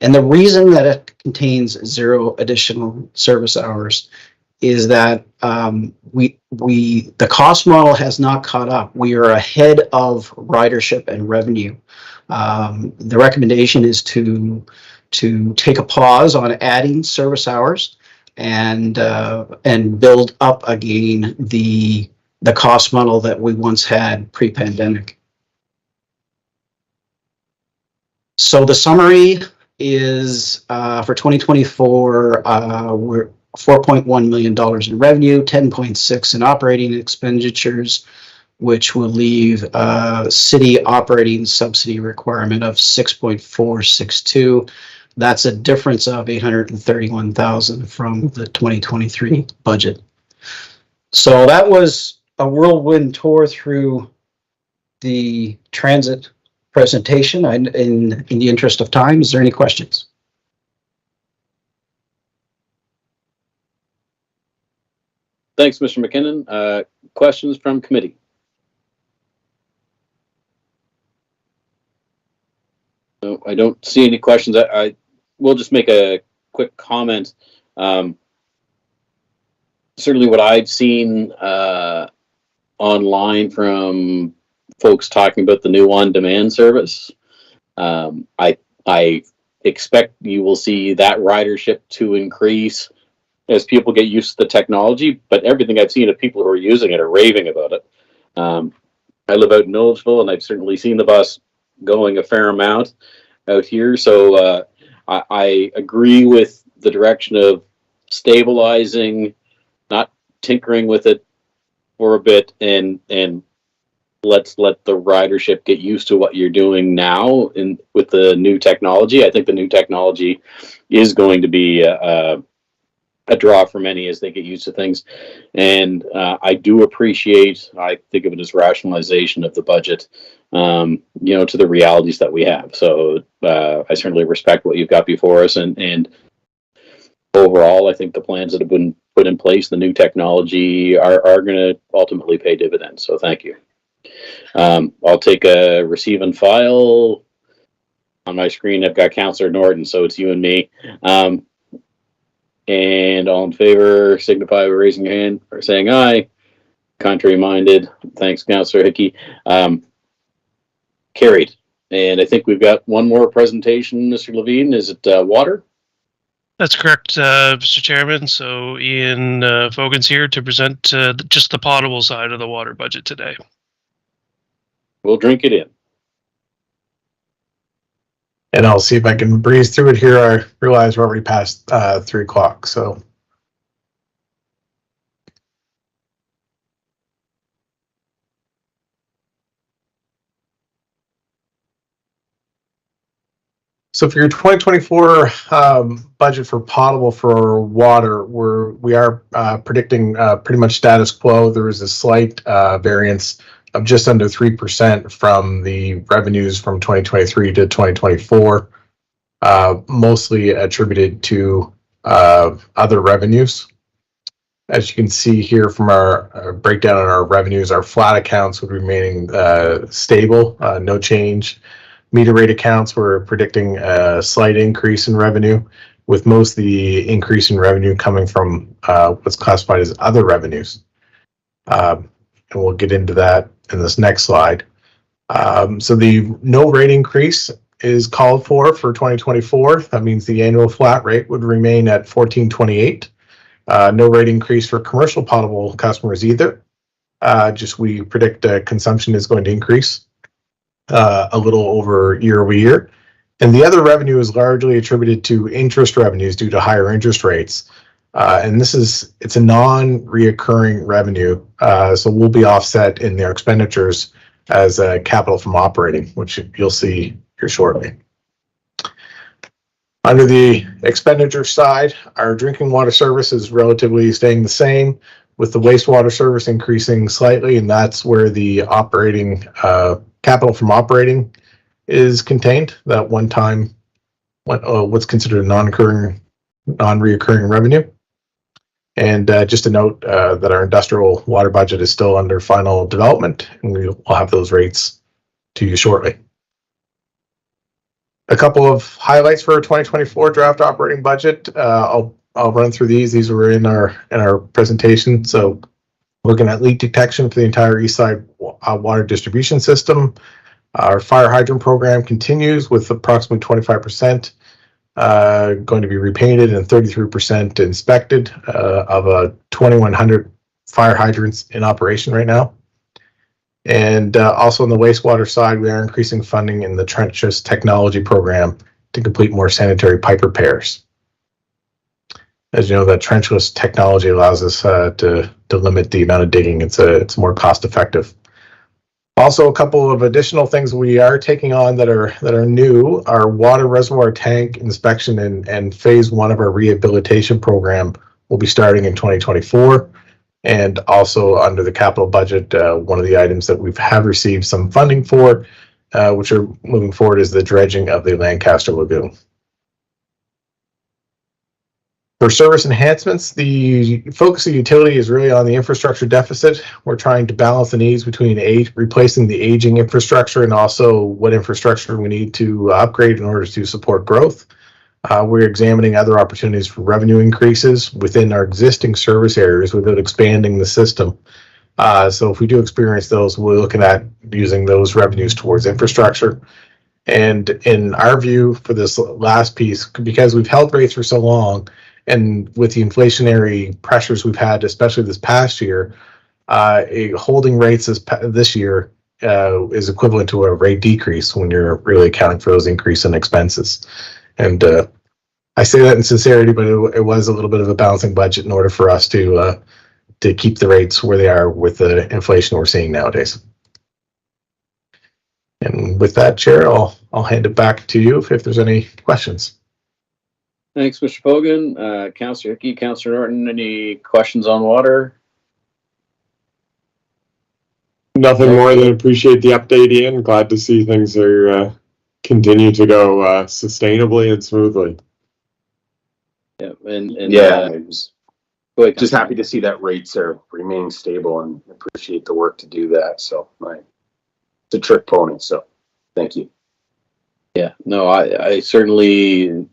Speaker 10: And the reason that it contains 0 additional service hours is that the cost model has not caught up. We are ahead of ridership and revenue. The recommendation is to take a pause on adding service hours and build up again the cost model that we once had pre-pandemic. So the summary is for 2024, we're $4.1 million in revenue, 10.6 in operating expenditures, which will leave a city operating subsidy requirement of 6.462. That's a difference of $831,000 from the 2023 budget. So that was a whirlwind tour through the transit presentation. In the interest of time, is there any questions?
Speaker 1: Thanks, Mr. McKinnon. Questions from committee? No, I don't see any questions. I will just make a quick comment. Certainly what I've seen online from folks talking about the new on-demand service, I expect you will see that ridership to increase as people get used to the technology, but everything I've seen of people who are using it are raving about it. I live out in Milledgeville, and I've certainly seen the bus going a fair amount out here. So I agree with the direction of stabilizing, not tinkering with it for a bit, and let's let the ridership get used to what you're doing now with the new technology. I think the new technology is going to be a draw for many as they get used to things. And I do appreciate, I think of it as rationalization of the budget, to the realities that we have. So I certainly respect what you've got before us. And overall, I think the plans that have been put in place, the new technology are going to ultimately pay dividends. So thank you. I'll take a receive and file. On my screen, I've got Councillor Norton, so it's you and me. And all in favor, signify by raising your hand or saying aye. Contrary minded, thanks, Councillor Hickey. Carried. And I think we've got one more presentation, Mr. Levine. Is it water?
Speaker 7: That's correct, Mr. Chairman. So Ian Fogan's here to present just the potable side of the water budget today.
Speaker 1: We'll drink it in.
Speaker 3: And I'll see if I can breeze through it here. I realize we're already past 3 o'clock, so. So for your 2024 budget for potable for water, we are predicting pretty much status quo. There is a slight variance of just under 3% from the revenues from 2023 to 2024, mostly attributed to other revenues. As you can see here from our breakdown on our revenues, our flat accounts would remain stable, no change. Meter rate accounts, we're predicting a slight increase in revenue, with most of the increase in revenue coming from what's classified as other revenues. And we'll get into that in this next slide. So the no rate increase is called for 2024. That means the annual flat rate would remain at $14.28. No rate increase for commercial potable customers either. Just we predict consumption is going to increase a little over year. And the other revenue is largely attributed to interest revenues due to higher interest rates. And it's a non-reoccurring revenue, so we'll be offset in their expenditures as capital from operating, which you'll see here shortly. Under the expenditure side, our drinking water service is relatively staying the same, with the wastewater service increasing slightly, and that's where the operating capital from operating is contained. That one-time, what's considered a non-reoccurring revenue. And just a note that our industrial water budget is still under final development, and we'll have those rates to you shortly. A couple of highlights for our 2024 draft operating budget. I'll run through these. These were in our presentation. So, looking at leak detection for the entire East Side water distribution system. Our fire hydrant program continues with approximately 25% going to be repainted and 33% inspected of 2,100 fire hydrants in operation right now. And also on the wastewater side, we are increasing funding in the trenchless technology program to complete more sanitary pipe repairs. As you know, that trenchless technology allows us to limit the amount of digging. It's more cost effective. Also, a couple of additional things we are taking on that are new. Our water reservoir tank inspection and phase 1 of our rehabilitation program will be starting in 2024. And also under the capital budget, one of the items that we have received some funding for, which are moving forward, is the dredging of the Lancaster Lagoon. For service enhancements, the focus of utility is really on the infrastructure deficit. We're trying to balance the needs between replacing the aging infrastructure and also what infrastructure we need to upgrade in order to support growth. We're examining other opportunities for revenue increases within our existing service areas without expanding the system. So if we do experience those, we're looking at using those revenues towards infrastructure. And in our view, for this last piece, because we've held rates for so long, and with the inflationary pressures we've had, especially this past year, holding rates this year is equivalent to a rate decrease when you're really accounting for those increase in expenses. And I say that in sincerity, but it was a little bit of a balancing budget in order for us to keep the rates where they are with the inflation we're seeing nowadays. And with that, Chair, I'll hand it back to you if there's any questions.
Speaker 1: Thanks, Mr. Pogan. Councillor Hickey, Councillor Norton, any questions on water?
Speaker 4: Nothing more than appreciate the update, Ian. Glad to see things are continue to go sustainably and smoothly.
Speaker 1: Yeah, and
Speaker 6: I was
Speaker 1: go ahead,
Speaker 6: just
Speaker 1: Councillor.
Speaker 6: happy to see that rates are remaining stable and appreciate the work to do that. So it's a trick pony. So thank you.
Speaker 1: Yeah, no, I certainly,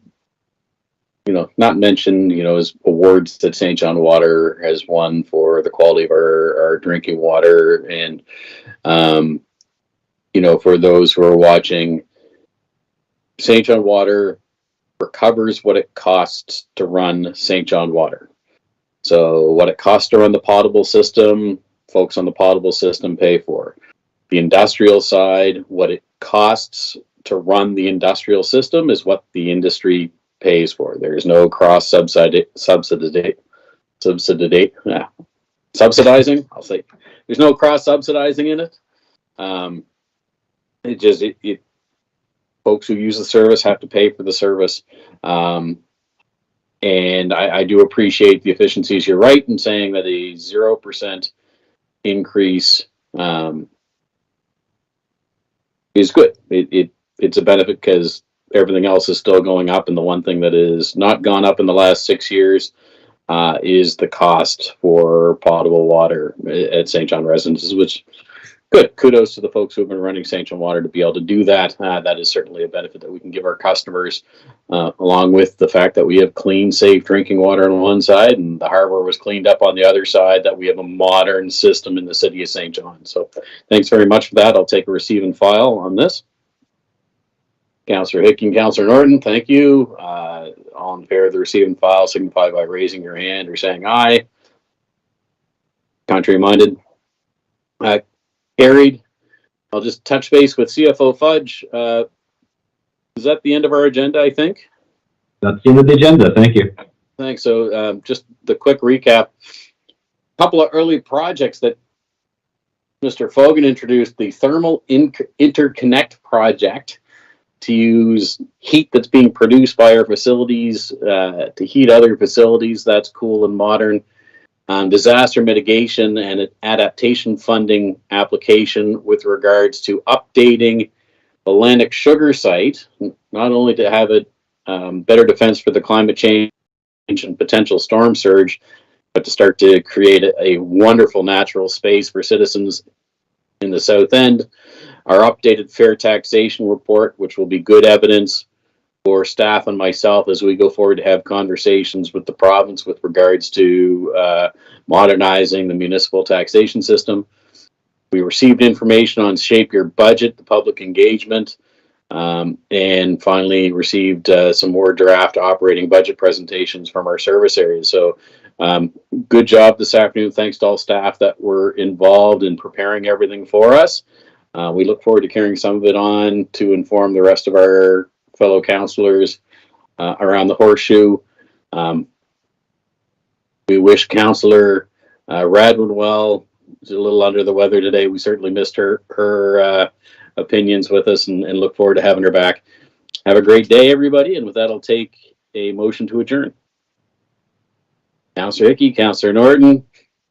Speaker 1: not mentioned, as awards that St. John Water has won for the quality of our drinking water. And, for those who are watching, St. John Water recovers what it costs to run St. John Water. So what it costs to run the potable system, folks on the potable system pay for. The industrial side, what it costs to run the industrial system is what the industry pays for. There is no cross subsidizing. I'll say there's no cross subsidizing in it. Folks who use the service have to pay for the service. And I do appreciate the efficiencies. You're right in saying that a 0% increase is good. It's a benefit because everything else is still going up, and the one thing that is not gone up in the last 6 years is the cost for potable water at St. John Residences, which good. Kudos to the folks who have been running St. John Water to be able to do that. That is certainly a benefit that we can give our customers, along with the fact that we have clean, safe drinking water on one side and the harbor was cleaned up on the other side, that we have a modern system in the city of St. John. So thanks very much for that. I'll take a receive and file on this. Councillor Hickey and Councillor Norton, thank you. All in favor of the receive and file, signify by raising your hand or saying aye. Contrary minded. Carried. I'll just touch base with CFO Fudge. Is that the end of our agenda, I think?
Speaker 5: That's the end of the agenda. Thank you.
Speaker 1: Thanks. So just the quick recap. A couple of early projects that Mr. Fogan introduced, the Thermal Interconnect project to use heat that's being produced by our facilities to heat other facilities. That's cool and modern. Disaster mitigation and adaptation funding application with regards to updating the Atlantic Sugar site, not only to have it better defense for the climate change and potential storm surge, but to start to create a wonderful natural space for citizens in the South End. Our updated fair taxation report, which will be good evidence for staff and myself as we go forward to have conversations with the province with regards to modernizing the municipal taxation system. We received information on Shape Your Budget, the public engagement, and finally received some more draft operating budget presentations from our service areas. So good job this afternoon. Thanks to all staff that were involved in preparing everything for us. We look forward to carrying some of it on to inform the rest of our fellow councillors around the Horseshoe. We wish Councillor Radwin well. She's a little under the weather today. We certainly missed her opinions with us and look forward to having her back. Have a great day, everybody. And with that, I'll take a motion to adjourn. Councillor Hickey, Councillor Norton,